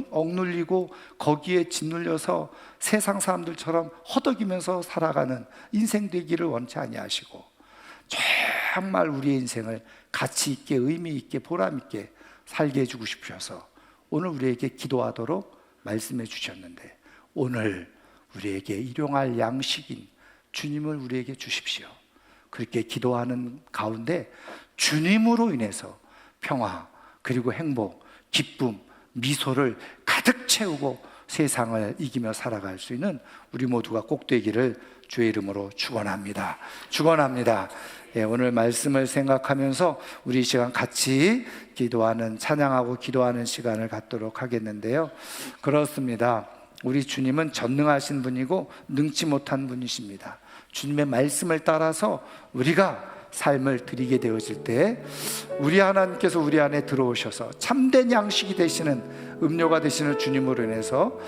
억눌리고 거기에 짓눌려서 세상 사람들처럼 허덕이면서 살아가는 인생 되기를 원치 아니하시고, 정말 우리의 인생을 가치 있게, 의미 있게, 보람 있게 살게 해주고 싶으셔서 오늘 우리에게 기도하도록 말씀해 주셨는데, 오늘 우리에게 일용할 양식인 주님을 우리에게 주십시오. 그렇게 기도하는 가운데 주님으로 인해서 평화, 그리고 행복, 기쁨, 미소를 가득 채우고 세상을 이기며 살아갈 수 있는 우리 모두가 꼭 되기를 주의 이름으로 축원합니다. 축원합니다. 오늘 말씀을 생각하면서 우리 이 시간 같이 기도하는, 찬양하고 기도하는 시간을 갖도록 하겠는데요. 그렇습니다. 우리 주님은 전능하신 분이고 능치 못한 분이십니다. 주님의 말씀을 따라서 우리가 삶을 드리게 되어질 때 우리 하나님께서 우리 안에 들어오셔서 참된 양식이 되시는, 음료가 되시는 주님으로 인해서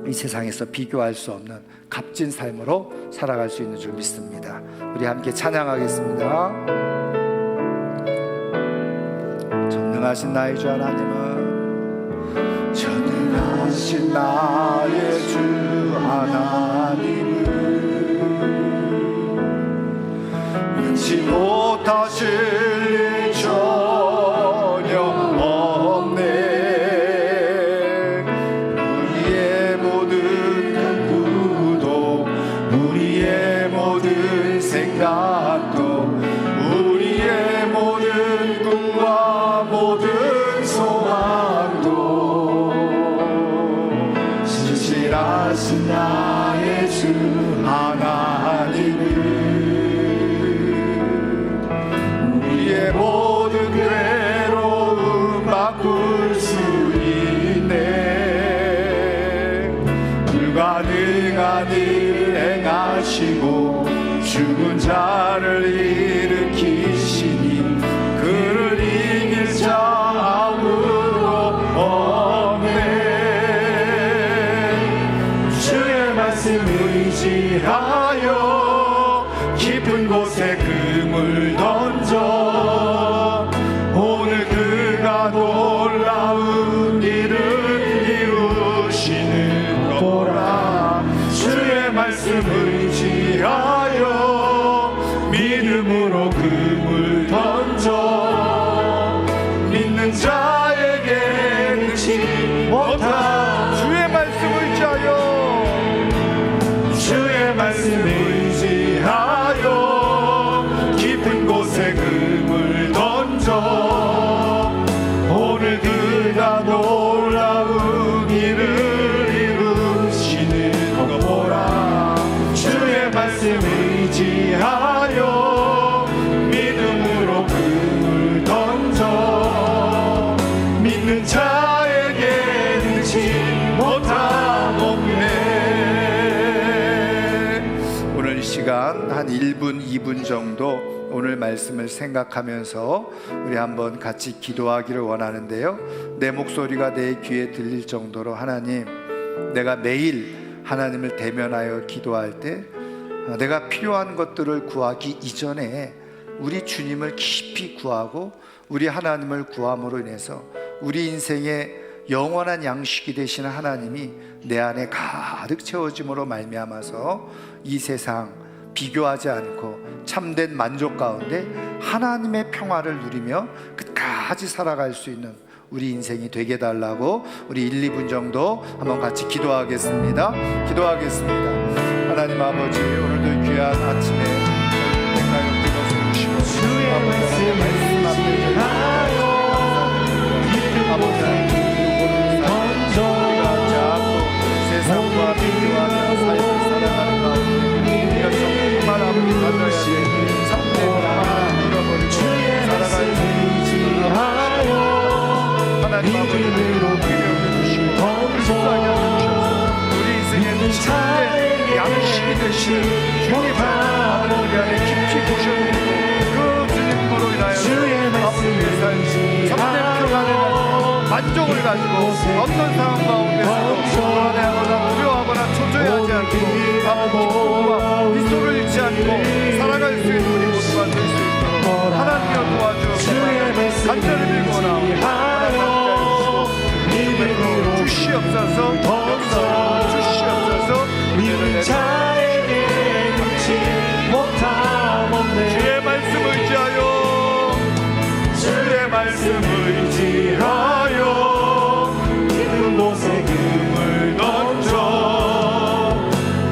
이 세상에서 비교할 수 없는 값진 삶으로 살아갈 수 있는 줄 믿습니다. 우리 함께 찬양하겠습니다. 전능하신 나의 주 하나님은, 전능하신 나의 주 하나님은 능치 못하실 일 전혀 없네. 우리의 모든 꿈도, 우리의 모든 생각도, 우리의 모든 꿈과 모든 소망도 신실하신 나의 주 하나님은 우리의 모든 괴로움 바꿀 수 있네. 불가능한 일 행하시고 죽은 자를 일으키시니 그를 이길 자 아무도 없네. 주의 말씀 의지하여 깊은 곳에 금을 던져 오늘 그가 놀라운 일을 이루시는 것 보라. 주의 말씀 의지하여 믿음으로 금을 던져 믿는 자에게 능치 못한 주의 말씀 의지하여, 주의 말씀 의지하여 깊은 곳에 금을 던져 오늘 그가 놀라운 일을 이루시는 것 보라. 주의 말씀 의지하여 믿음으로 금을 던져 믿는 자에게 능치 못함 없네. 오늘 이 시간 한 1분, 2분 정도 오늘 말씀을 생각하면서 우리 한번 같이 기도하기를 원하는데요. 내 목소리가 내 귀에 들릴 정도로 하나님, 내가 매일 하나님을 대면하여 기도할 때 내가 필요한 것들을 구하기 이전에 우리 주님을 깊이 구하고 우리 하나님을 구함으로 인해서 우리 인생의 영원한 양식이 되시는 하나님이 내 안에 가득 채워짐으로 말미암아서 이 세상 비교하지 않고 참된 만족 가운데 하나님의 평화를 누리며 끝까지 살아갈 수 있는 우리 인생이 되게 해달라고 우리 1, 2분 정도 한번 같이 기도하겠습니다. 하나님 아버지, 오늘도 귀한 아침에 내가요 들어서 주시고 아버지 말씀 앞에 아버지 세상과 비교하며 삶을 살아가는 가운데 우리가 정말 아버지 가져야 될 참된 평화를 잃어버리고 살아갈 수 있는 하나님 아버지로 기도해 주시고 불쌍히 하셔서 우리 인생의 참된 양식이 되시는 주님을 아버지 우리 안에 깊이 모셔드리고 그 주님으로 인하여 아버지의 삶 참된 평안을 만족을 가지고 어떤 상황 가운데서도 불안해하거나 두려워하거나 초조해하지 않고 아버지 기쁨과 붙들고 살아갈 수 있는 우리 모두가 될 수 있도록 하나님여 도와주옵소서. 간절히 빌거나 믿음으로 주시옵소서. 역사로 주시옵소서. 믿는 자에게 능치 못함 없네. 주의 말씀 의지하여 주의 말씀 의지하여 있는 곳에 금을 던져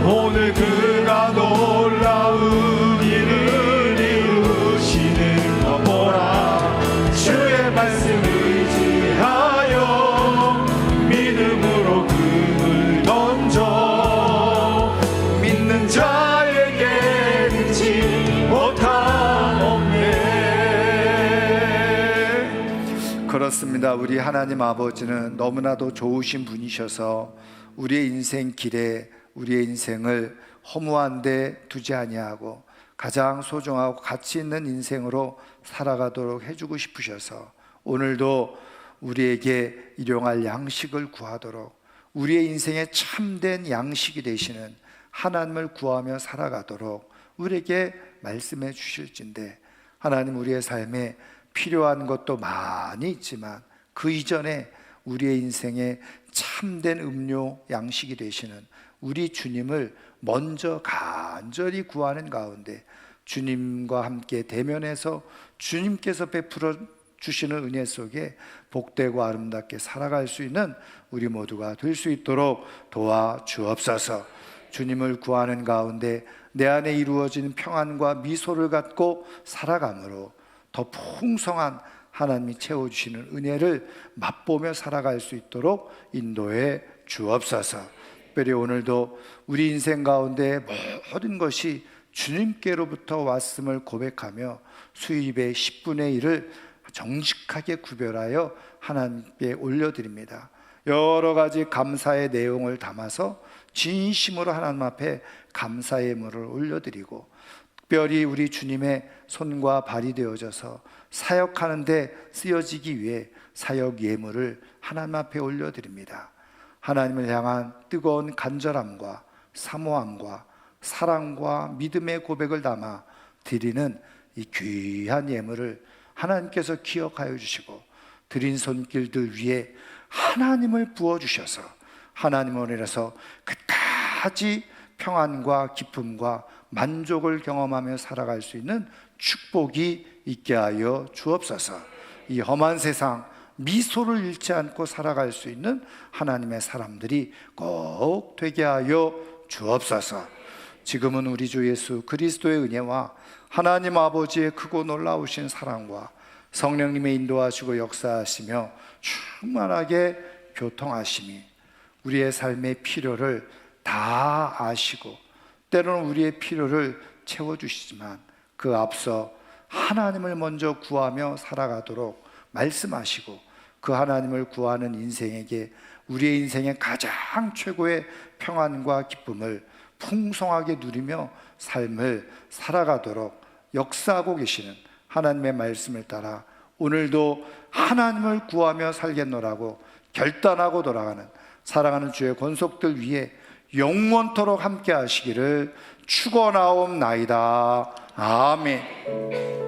오늘 그가 놀라운 일을 이루시는 것 보라. 주의 말씀 의지하여 믿음으로 금을 던져 믿는 자에게 능치 못함 없네. 그렇습니다. 우리 하나님 아버지는 너무나도 좋으신 분이셔서 우리의 인생 길에 우리의 인생을 허무한 데 두지 아니하고 가장 소중하고 가치 있는 인생으로 살아가도록 해주고 싶으셔서 오늘도 우리에게 일용할 양식을 구하도록 우리의 인생에 참된 양식이 되시는 하나님을 구하며 살아가도록 우리에게 말씀해 주실진데, 하나님 우리의 삶에 필요한 것도 많이 있지만 그 이전에 우리의 인생에 참된 음료 양식이 되시는 우리 주님을 먼저 간절히 구하는 가운데 주님과 함께 대면해서 주님께서 베풀어 주시는 은혜 속에 복되고 아름답게 살아갈 수 있는 우리 모두가 될 수 있도록 도와주옵소서. 주님을 구하는 가운데 내 안에 이루어지는 평안과 미소를 갖고 살아감으로 더 풍성한 하나님이 채워주시는 은혜를 맛보며 살아갈 수 있도록 인도해 주옵소서. 특별히 오늘도 우리 인생 가운데 모든 것이 주님께로부터 왔음을 고백하며 수입의 10분의 1을 정직하게 구별하여 하나님께 올려드립니다. 여러 가지 감사의 내용을 담아서 진심으로 하나님 앞에 감사의 예물을 올려드리고, 특별히 우리 주님의 손과 발이 되어져서 사역하는 데 쓰여지기 위해 사역 예물을 하나님 앞에 올려드립니다. 하나님을 향한 뜨거운 간절함과 사모함과 사랑과 믿음의 고백을 담아 드리는 이 귀한 예물을 하나님께서 기억하여 주시고, 드린 손길들 위에 하나님을 부어주셔서 하나님을 인해서 끝까지 평안과 기쁨과 만족을 경험하며 살아갈 수 있는 축복이 있게 하여 주옵소서. 이 험한 세상 미소를 잃지 않고 살아갈 수 있는 하나님의 사람들이 꼭 되게 하여 주옵소서. 지금은 우리 주 예수 그리스도의 은혜와 하나님 아버지의 크고 놀라우신 사랑과 성령님의 인도하시고 역사하시며 충만하게 교통하심이 우리의 삶의 필요를 다 아시고 때로는 우리의 필요를 채워주시지만 그 앞서 하나님을 먼저 구하며 살아가도록 말씀하시고, 그 하나님을 구하는 인생에게 우리의 인생의 가장 최고의 평안과 기쁨을 풍성하게 누리며 삶을 살아가도록 역사하고 계시는 하나님의 말씀을 따라 오늘도 하나님을 구하며 살겠노라고 결단하고 돌아가는 사랑하는 주의 권속들 위해 영원토록 함께 하시기를 축원하옵나이다. 아멘.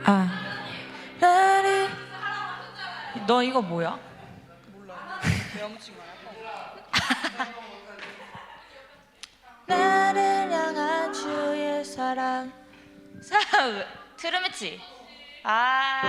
아, 나를 너 이거 뭐야? 나를 향한 주의 사랑 트루미치. 아.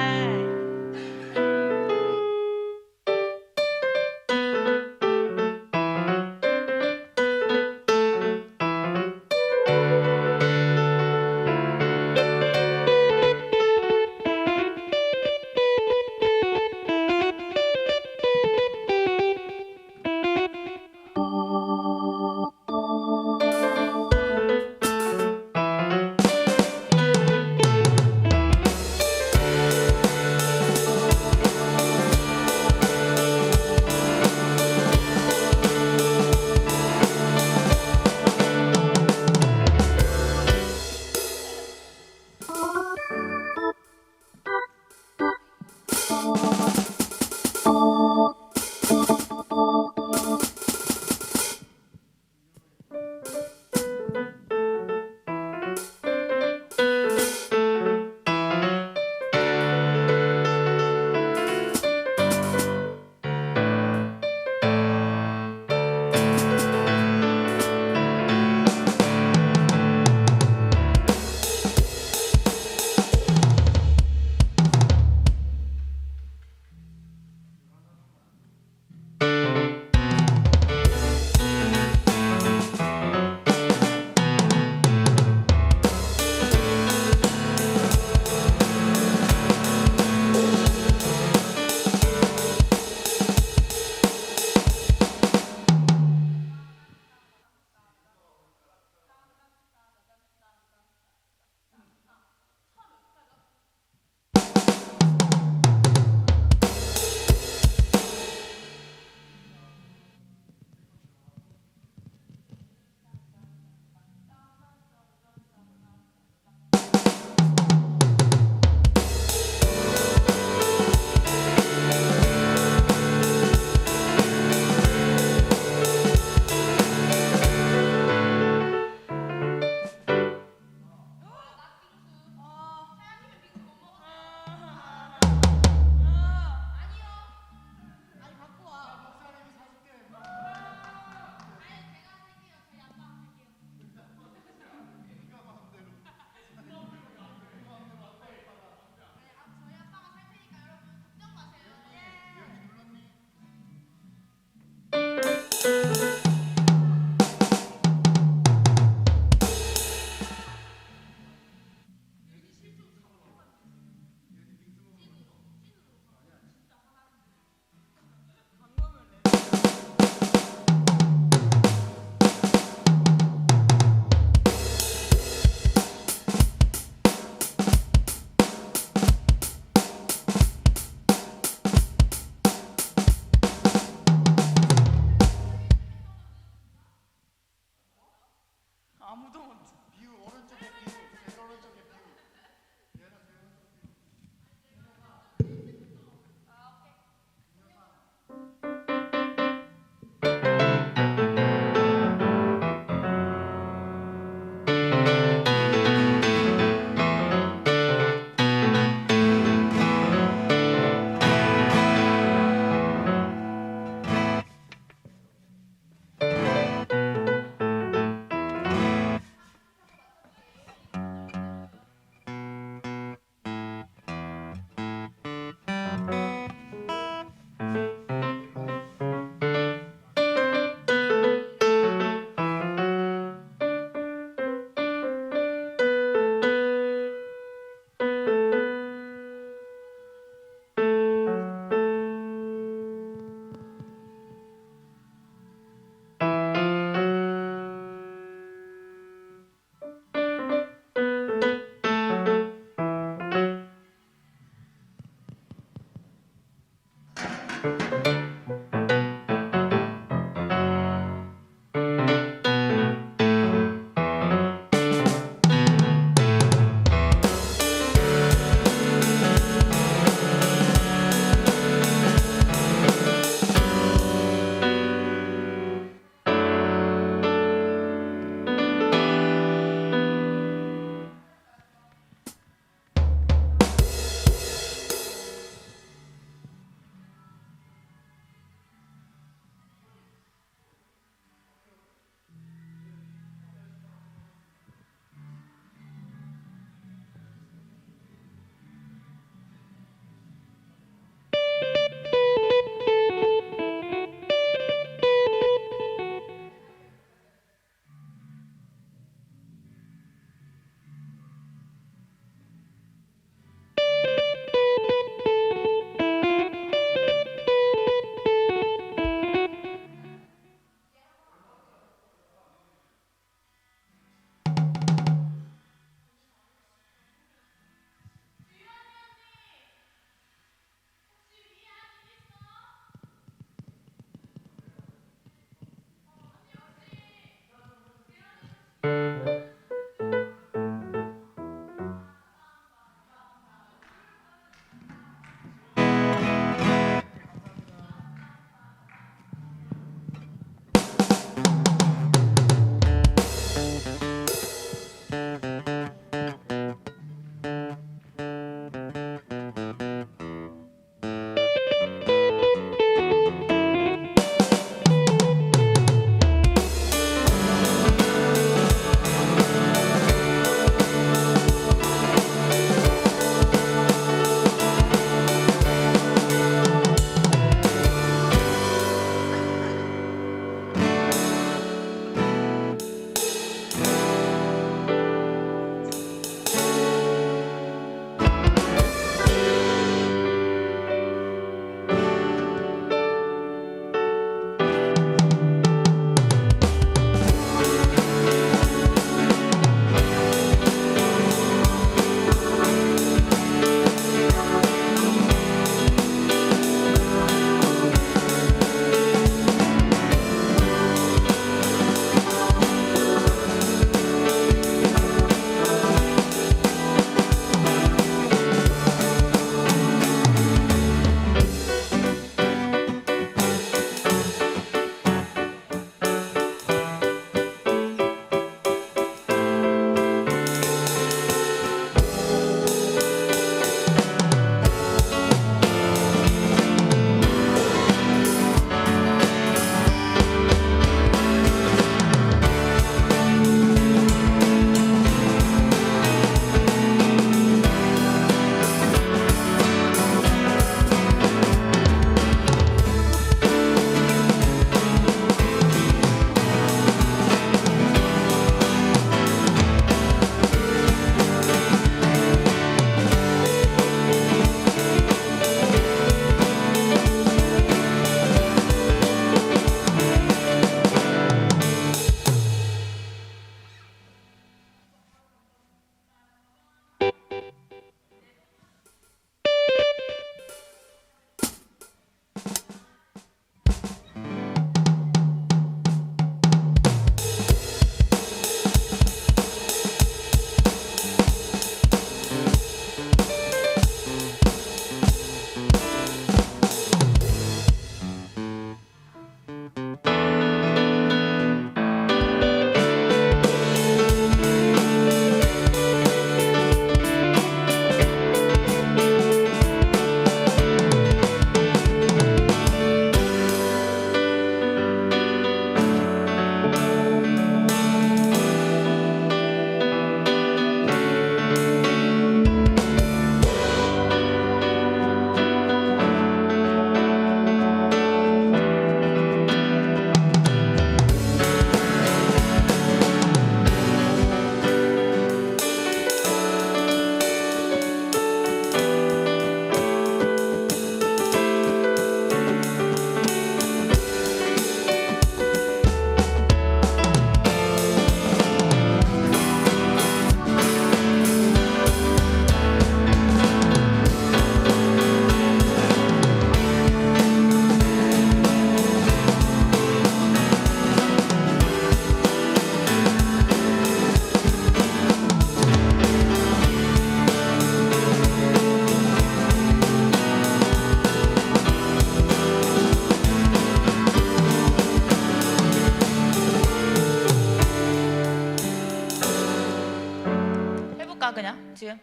지금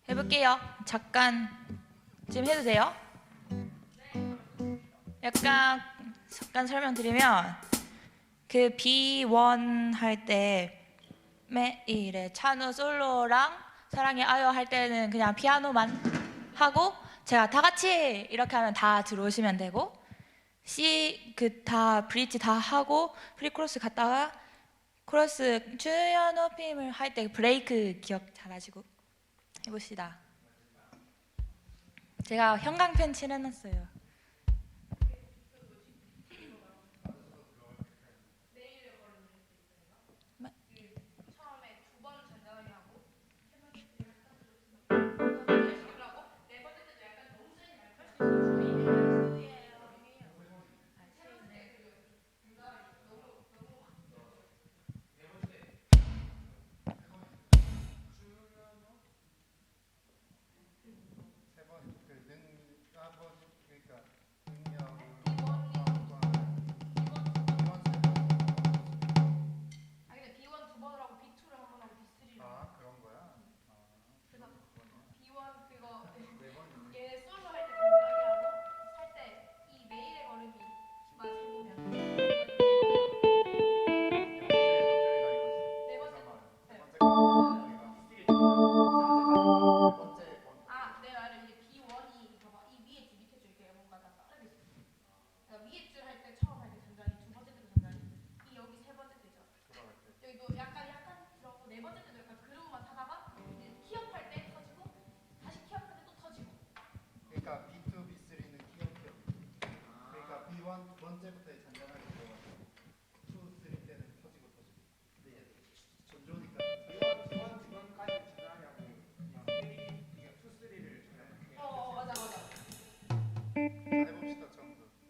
해볼게요. 잠깐 지금 해도 돼요? 잠깐 설명드리면 그 B1 할 때 매일의 찬우 솔로랑 사랑의 아요 할 때는 그냥 피아노만 하고 제가 다 같이 이렇게 하면 다 들어오시면 되고 C 그 다 브릿지 다 하고 프리코러스 갔다가 코러스 주여 높임을 할 때 브레이크 기억 잘하시고 해봅시다. 제가 형광펜 칠해놨어요.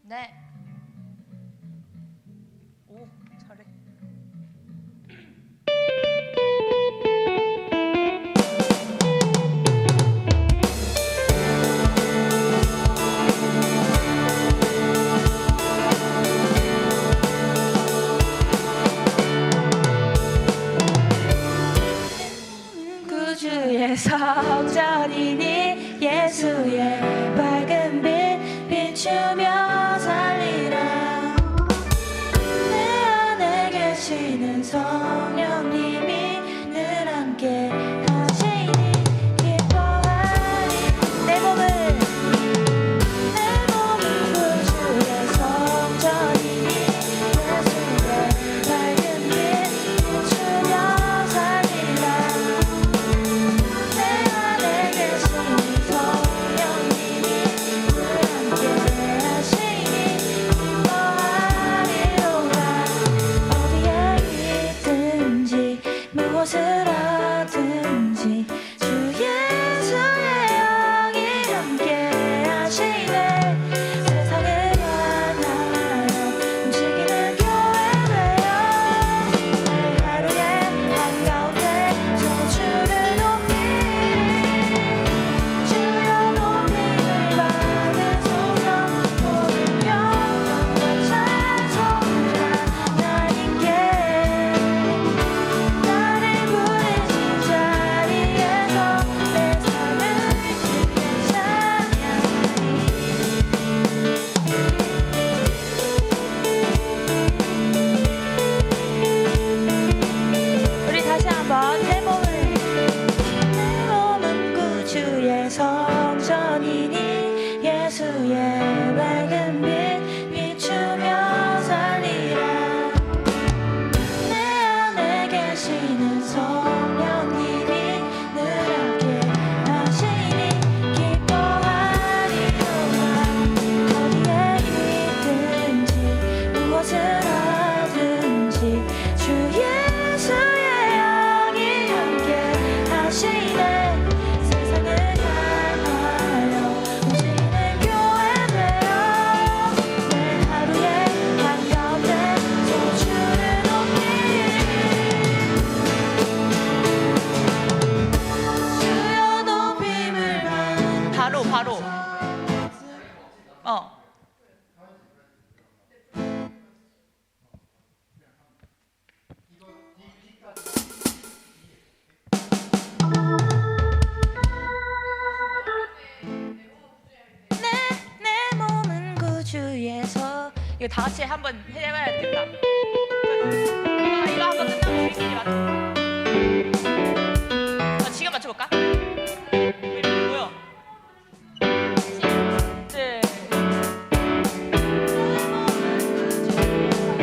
네. 오, 잘해. 구주의 성전이니 예수의 밝은 빛 비추며 살리라. 내 안에 계시는 성령님이 늘 함께 하시니 기뻐하리. 내 몸은 구주의 성전이니 예수의 밝은 빛 비추며 살리라. 내 안에 계시는 성령님이 늘 함께 하시니 기뻐하리로다. 어디에 있든지 무엇을 하든지 주 예수의 영이 함께 하시네. 세상을 향하여 움직이는 교회 되어 내 하루의 한가운데 저주를 높이리. 주여 높임을 받으소서. 모든 영광과 찬송을 하나님께 나를 부르신 자리에서 내 삶을 크게 찬양하리. 우리 다시 한번 내 몸은 구주의 성전이니 예수의 밝은 빛 비추며 살리라. 내 안에 계시는 성령님이 늘 함께 하시니 기뻐하리로다. 어디에 있든지 무엇을 하든지 주 예수의 영이 함께 하시네. 세상을 향하여 움직이는 교회 되어 내 하루의 한가운데 저주를 높이리. 주여 높임을 받는 바로 이거 다 같이 한번 해봐야 되겠다. 이거 한번 끝나고 우리끼리 맞춰. 지금 맞춰볼까? 뭐요?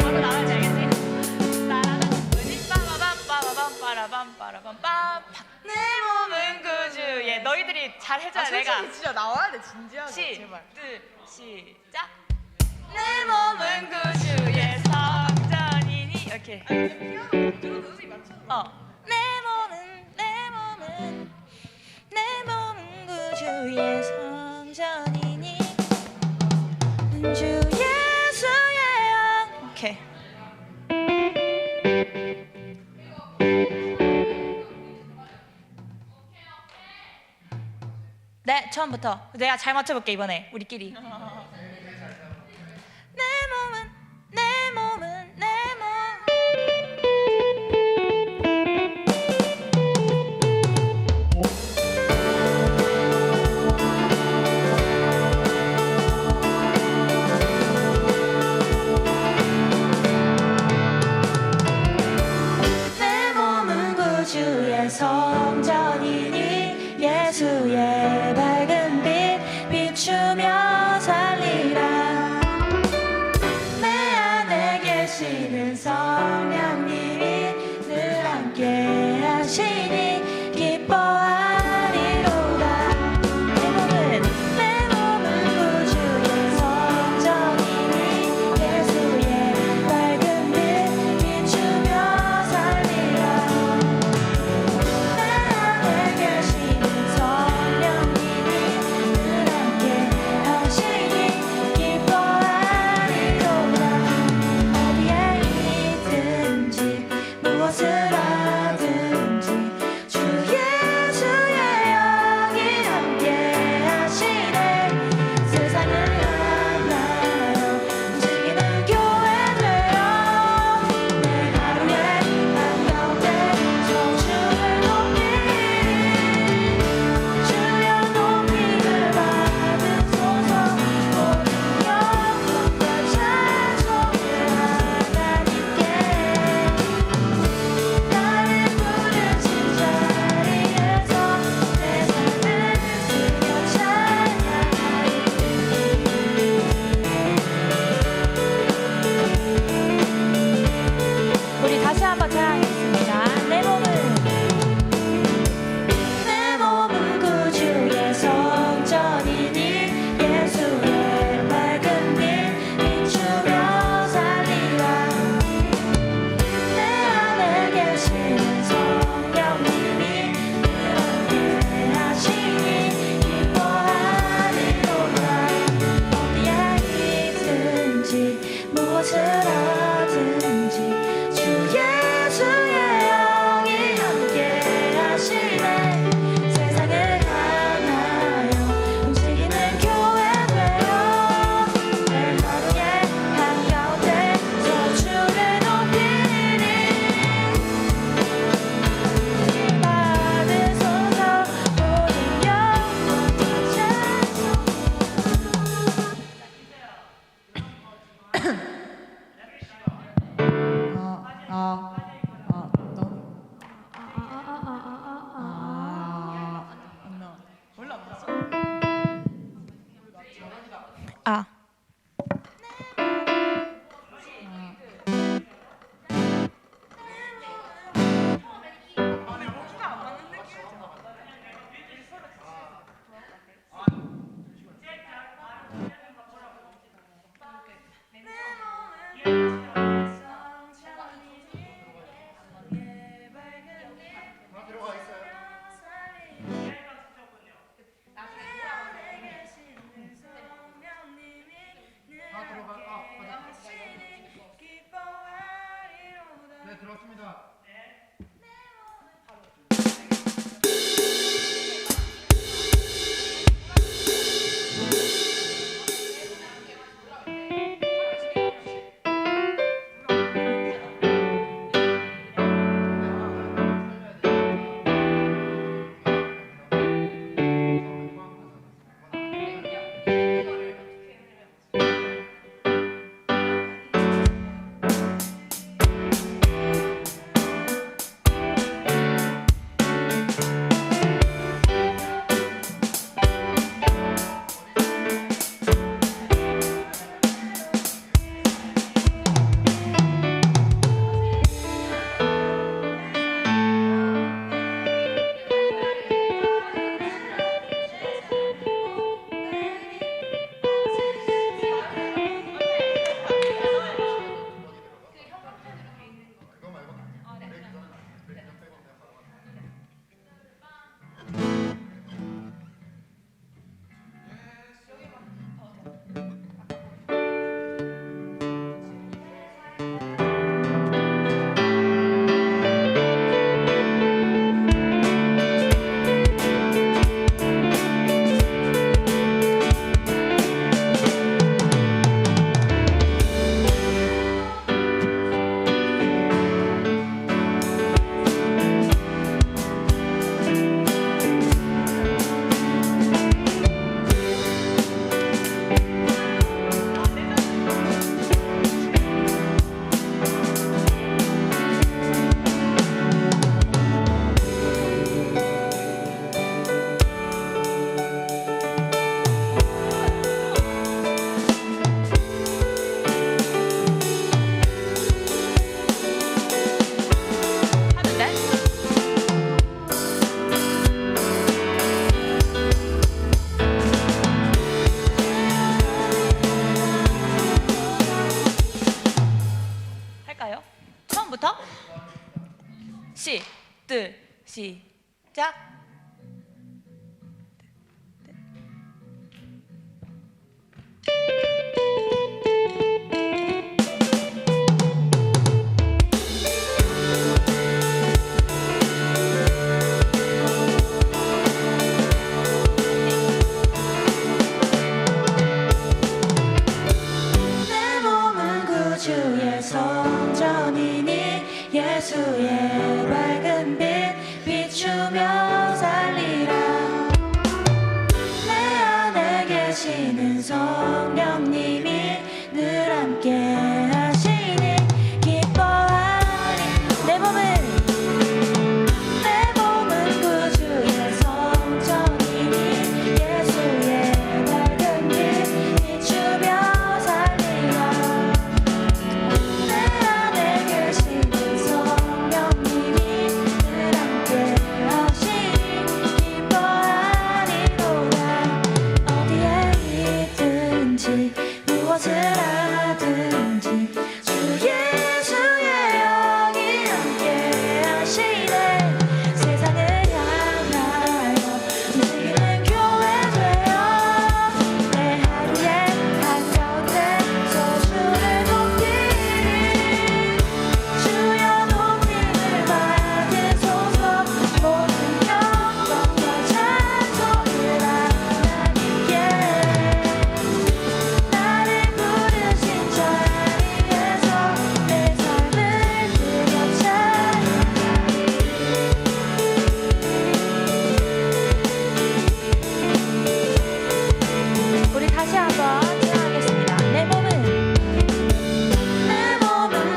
바로 나가지 알겠지? 빠라밤 내 몸은 구주에 너희들이 잘 해줘야 내가 진짜 나와야 돼 진지하게 제발. 시작. 내 몸은 구주의 성전이니 이렇게. 내 몸은 구주의 성전이니 주 예수의 영. 오케이. 네, 처음부터 내가 잘 맞춰볼게 이번에 우리끼리. 내 몸은 내 몸은 구주의 성전이니 예수의 밝은 빛 비추며 살리라. 내 안에 계시는 성령님이 늘 함께 하시니 기뻐하리로다. 내 몸은 구주의 성전이니 예수의 밝은 빛 비추며 살리라. 내 안에 계시는 성령님이 늘 함께 하시니 기뻐하리로다. 어디에 있든지 무엇을 하든지 주 예수의 영이 함께 하시네. 세상을 만나러 움직이는 교회 되어 내 하루의 한가운데 저 주를 높이리. 주여 높임을 받으소서. 모든 영광과 찬송을 하나님께. 나를 부르신 자리에서 내 삶을 쓰며 찬양하리. 우리 다시 한번 찬양하겠습니다. 내 몸은 구주의 성전이니 예수의 밝은 빛 비추며 살리라. 내 안에 계시는 성령님이 늘 함께 하시니 기뻐하리로다. 어디에 있든지 무엇을 하든지 주 예수의 영이 함께 하시네. 세상을 향하여 움직이는 교회 되어 내 하루의 한가운데 저 주를 높이리. 받으소서. 모든 영광과 찬송. 아. 내 안에 계시는 성령님이 시작. 내 몸은 구주의 성전이니 예수의 밝은 빛 비추며 살리라. 내 안에 계시는 성령님이 늘 함께 하시니 기뻐하리. 내 몸은 구주의 성전이니 예수의 밝은 빛 비추며 살리라. 내 안에 계시는 성령님이 늘 함께 하시니 기뻐하리로다. 어디에 있든지 무엇을 하든지 주 예수의 영이 함께 하시네. 세상을 향하여 움직이는 교회 되어 내 하루의 한가운데 소주를 높이리. 주여 높임을 받으소서. 모든 영광과 찬송을 하나님께. 나를 부르신 자리에서 내 삶을 드려 찬양하리. 우리 다시 한번 찬양하겠습니다. 내 몸은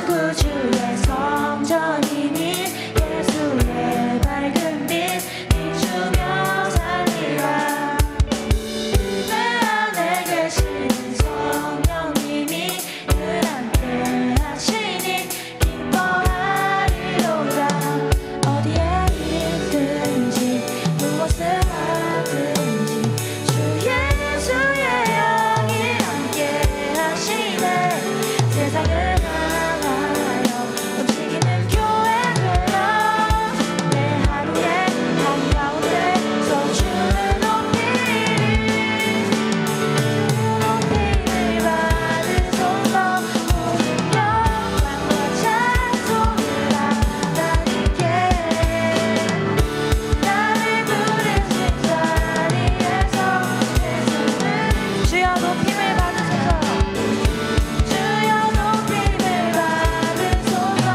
구주의 성전이니 예수의 밝은 빛 비추며 살리라. 내 안에 계시는 성령님이 늘 함께 하시니 기뻐하리로다. 어디에 있든지 무엇을 하든지 주 예수의 영이 함께 하시네. 세상을 향하여 움직이는 교회 되어 내 하루의 한가운데서 주를 높이리. 높임을 받으소서. 모든 영광과 찬송을 하나님께. 나를 부르신 자리에서 내 삶을 주여 높임을 받으소서. 주여 높임을 받으소서.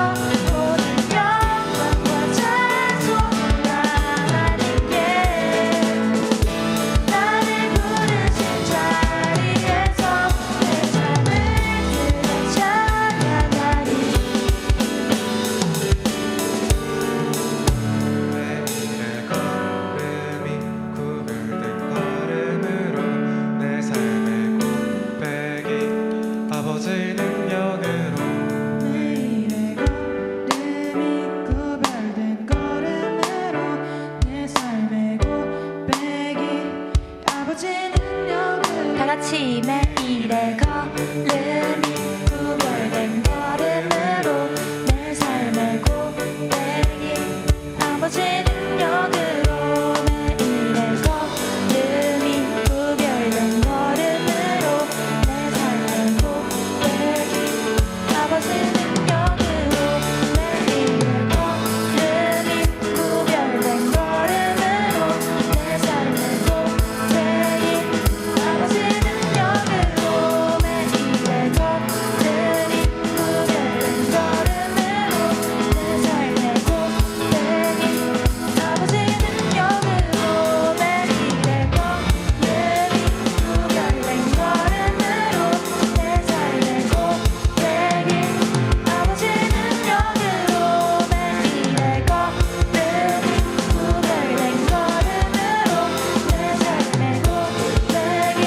모든 영광과 찬송을 하나님께. 나를 부르신 자리에서 내 삶을 드려 찬양하리. 내 걸음이 구별된 걸음으로 내 삶의 고백이 아버지의 능력으로 내일의 걸음이 구별된 걸음으로 내 삶의 고백이 아버지 능력으로. 다 같이 매일의 걸음이 구별된 걸음으로 내 삶의 고백이 아버지 능력으로. 매일의 걸음이 구별된 걸음으로 내 삶의 고백이 아버지 능력으로. 매일의 걸음이 구별된 걸음으로 내 삶의 고백이 아버지 능력으로. 매일의 걸음이 구별된 걸음으로 내 삶의 고백이 아버지 능력으로. 매일의 걸음이 구별된 걸음으로 내 삶의 고백이 아버지 능력으로. 매일의 걸음이 구별된 걸음으로 내 삶의 고백이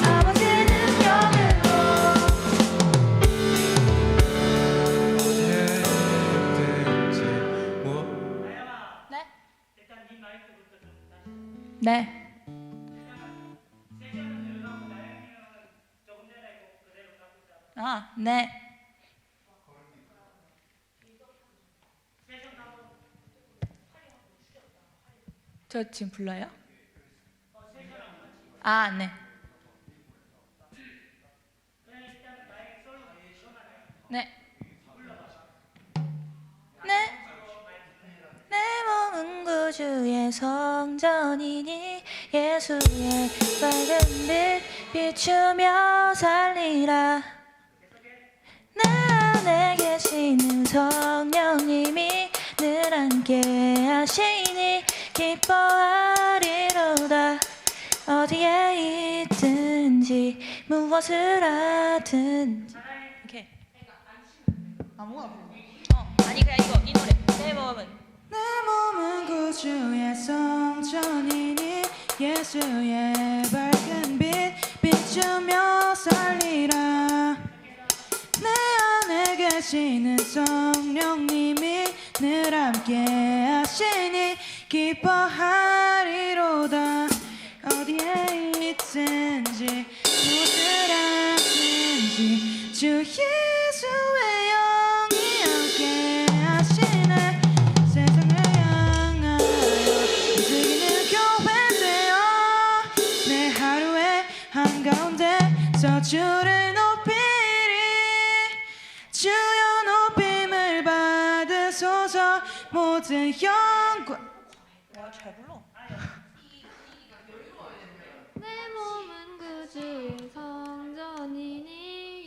아버지 능력으로. 어디에 있든지 무엇 네. 아, 네. 저 지금 불러요? 아, 네. 네. 네. 내 몸은 구주의 성전이니 예수의 밝은 빛 비추며 살리라. 내 안에 계시는 성령님이 늘 함께 하시니 기뻐하리로다. 어디에 있든지 무엇을 하든지. 이렇게. 아무거나 불러. 아니 그냥 이거 이 노래. 내 몸은 내 몸은 구주의 성전이니 예수의 밝은 빛 비추며 살리라. 내 안에 계시는 성령님이 늘 함께 하시니 기뻐하리로다. 어디에 있든지 무엇을 하든지 주 예수의 영이 함께 하시네. 세상을 향하여 움직이는 교회 되어 내 하루의 한가운데서 주를 높이리. 주여 높임을 받으소서. 모든 영광. 잘 불러. 내 몸은 구주의 성전이니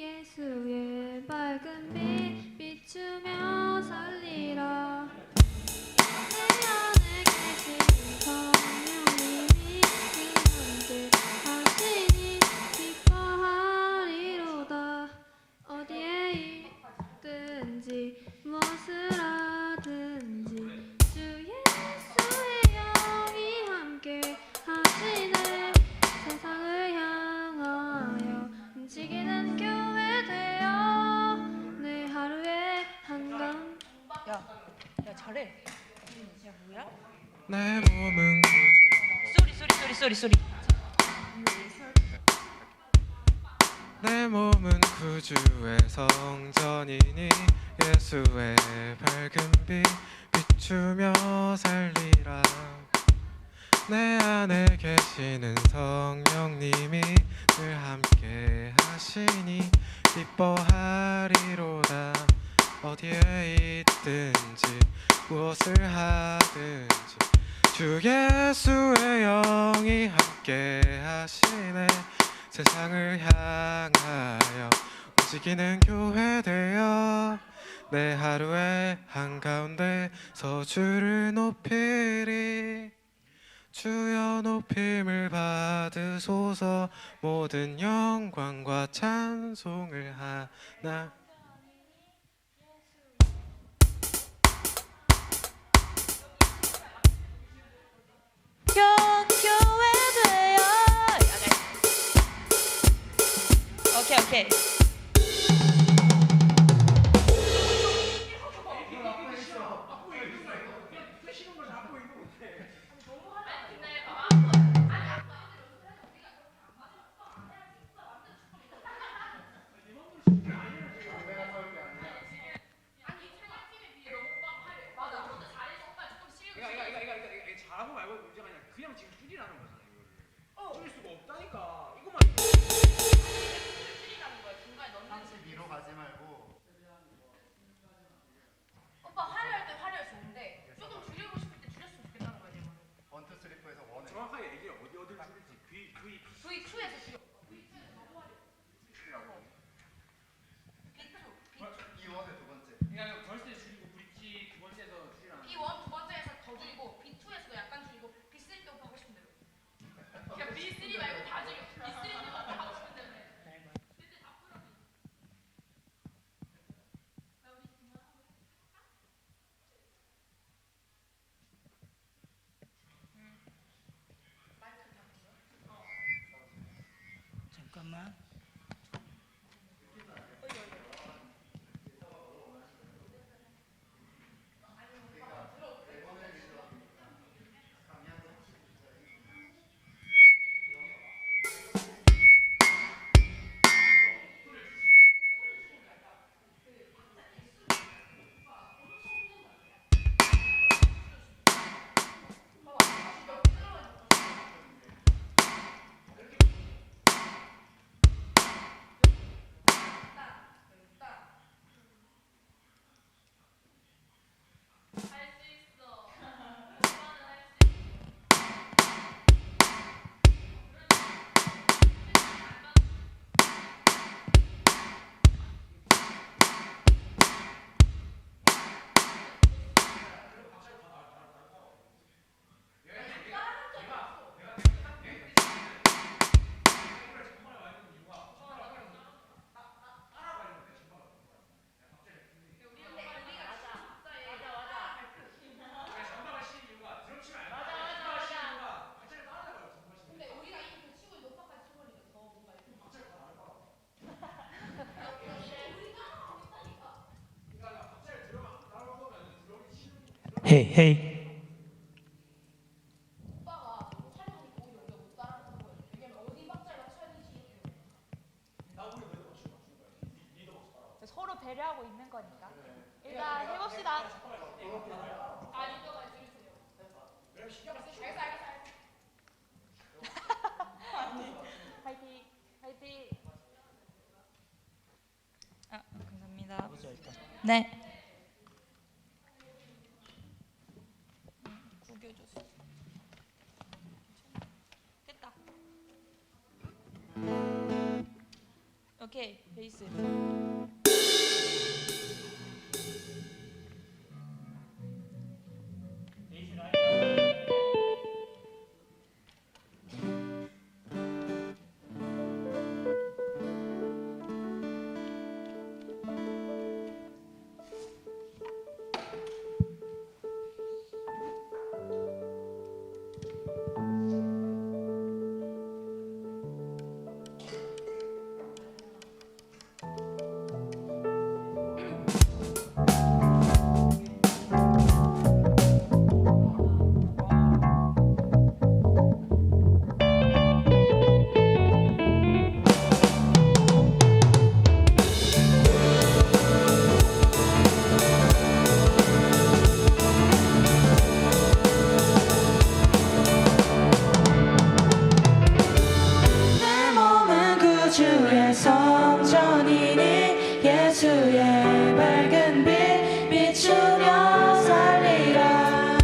예수의 밝은 빛 비추며 살리라. 내 안에 계시는 성령님이 늘 함께 하시니 기뻐하리로다. 어디에 있든지 무엇을 하든지 주 예수의 영이 함께 하시네. 세상을 향하여 움직이는 교회 되어 내 하루의 한가운. 야 잘해. 야 뭐야? 내 몸은 소리. 내 몸은 구주의 성전이니 예수의 밝은 빛 비추며 살리라. 내 안에 계시는 성령님이 늘 함께 하시니 기뻐하리로다. 어디에 있든지 무엇을 하든지 주 예수의 영이 함께 하시네. 세상을 향하여 움직이는 교회 되어 내 하루의 한가운데서 주를 높이리. 주여 높임을 받으소서. 모든 영광과 찬송을 하나. 교회 되어. 오케이. 잘하고 말고 문제가 아니라 그냥 지금 줄이라는 거잖아 이거를. 줄일 수가 없다니까. 이거만. 위로 가지 말고. 오빠 화려할 때 화려할 좋은데 조금 줄이고 싶을 때 줄였으면 좋겠다는 거야 내가. 원투 쓰리포에서 원해. 정확하게 얘기해. 어디를 줄일지. V2에서 줄여. 이 원의 두 번째. 그러니까 벌스 줄이고 브릿지 두 번째에서 줄이라는. B1 두 번째에서 더 줄이고 B2에서도 약간 줄이고 B3 때 오빠 하고 싶은 대로. 그러니까 B3 말고 다 줄여. B3 때 오빠 하고 싶은 대로 해. 잠깐만. 헤이 헤이. 서로 배려하고 있는 거니까. 일단 해봅시다. 화이팅, 화이팅. 아, 감사합니다. 네. 구겨줬어. 됐다. 오케이, 베이스. 내 몸은 구주의 성전이니 예수의 밝은 빛 비추며 살리라.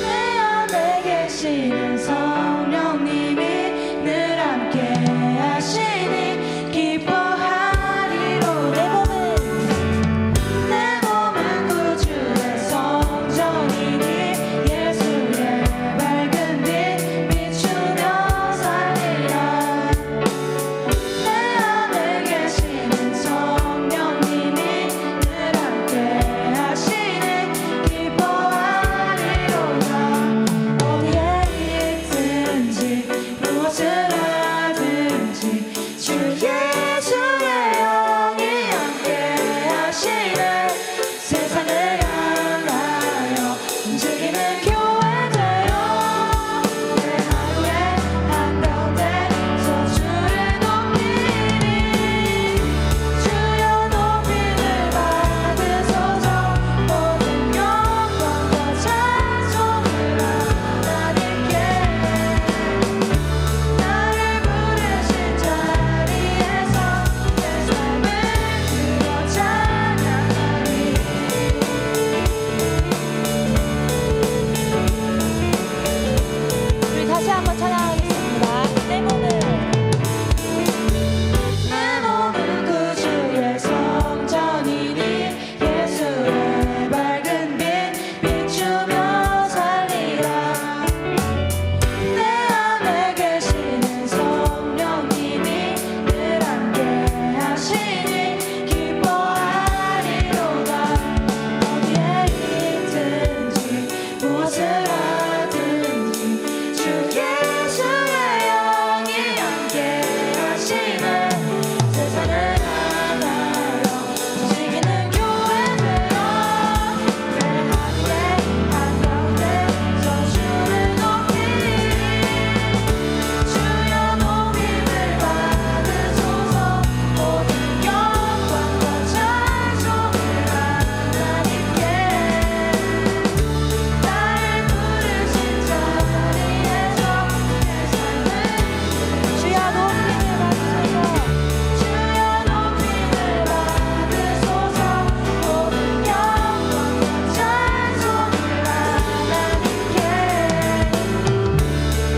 내 안에 계시는 성령님이 늘 함께 하시니 기뻐하리로다. 내 몸은 구주의 성전이니 예수의 밝은 빛 비추며 살리라. 내 안에 계시는 성령님이 늘 함께 하시니 기뻐하리로다. 어디에 있든지 무엇을 하든지 주 예수의 영이 함께 하시네. 세상을 향하여 움직이는 교회 되어 내 하루의 한가운데서 주를 높이리. 주여 높임을 받으소서. 모든 영광과 찬송을 하나님께. 나를 부르신 자리에서 내 삶을 들어 찬양하리. 우리 다시 한번 찬양하겠습니다. 내 몸은 내 몸은 구주의 성전이니 예수의 밝은 빛 비추며 살리라. 내 안에 계시는 성령님이 늘 함께 하시니 기뻐하리로다. 어디에 있든지 무엇을 하든지 주 예수의 영이 함께 하시네. 세상을 향하여 움직이는 교회 되어 내 하루의 한가운데서 주를 높이리. 주여 높임을 받으소서. 모든 영광과 찬송을 하나님께. 나를 부르신 자리에서 내 삶을 주여 높임을 받으소서. 주여 높임을 받으소서. 모든 영광과 찬송을 하나님께.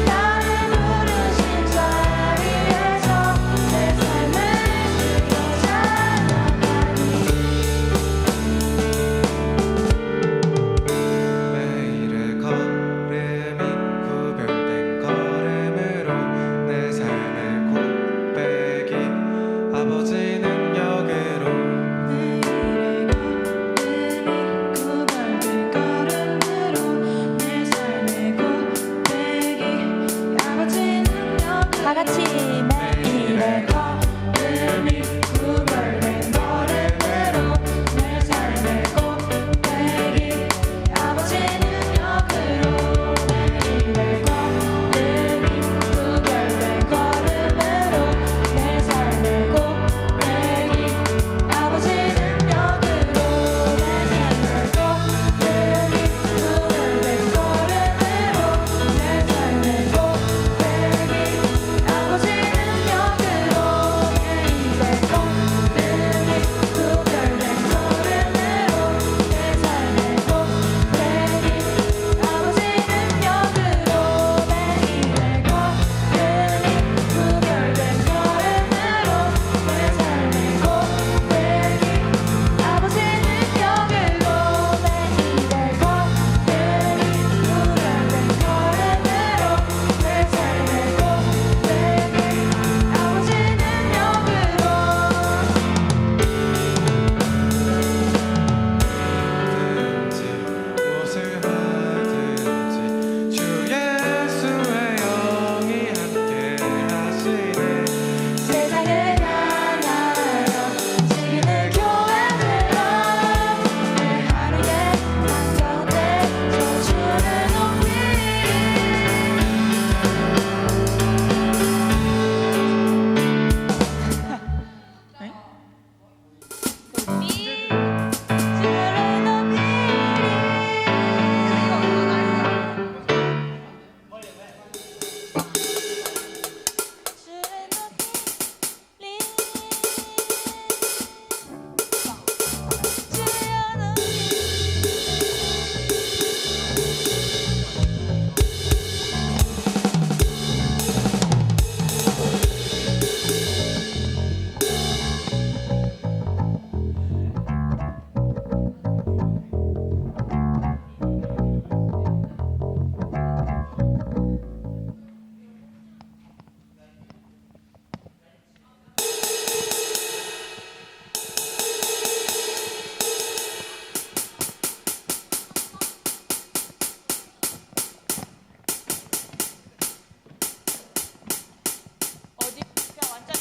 나를 부르신 자리에서 내 삶을 들어 찬양하리. 매일의 걸음이 구별된 걸음으로 내 삶의 고백이 아버지 능력으로 내일의 걸음이 구별된 걸음으로 내 삶의 고백이 아버지 능력. 다 같이 내일의 걸음이 구별된 걸음으로 내 삶의 고백이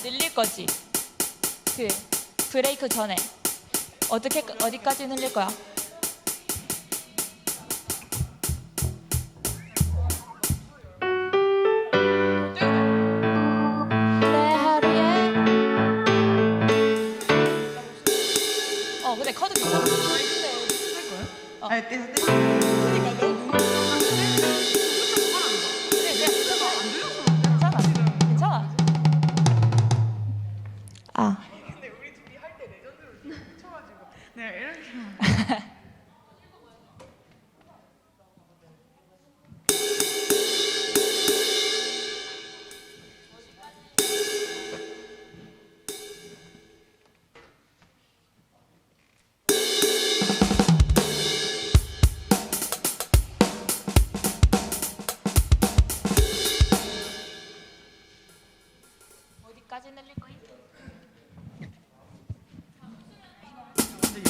늘릴 거지. 그 브레이크 전에 어디까지 늘릴 거야? 내 하루에 근데 커드 괜찮아. 아니 그러니까 너무 그래, 괜찮아. 괜찮아. 아. 근데 우리 둘이 할 때 레전드로 묻혀가지고 내가 이렇게 어디까지 늘릴 거야?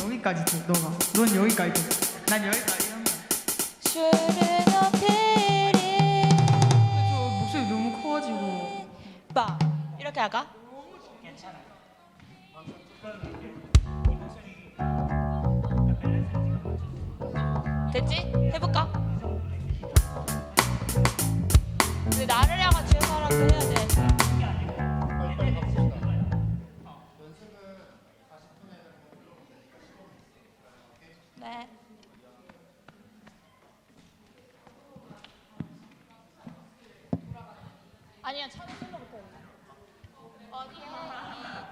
여기까지 줘 너가 넌 여기까지 줘 난 여기까지 이런 거 Shouldn't have paid 근데 저 목소리 너무 커가지고 빠 이렇게 할까? 됐지? 해볼까? 근데 나를 향한 주사라도 해야 돼. 네. 아니야, 차는 솔로부터. 어디야?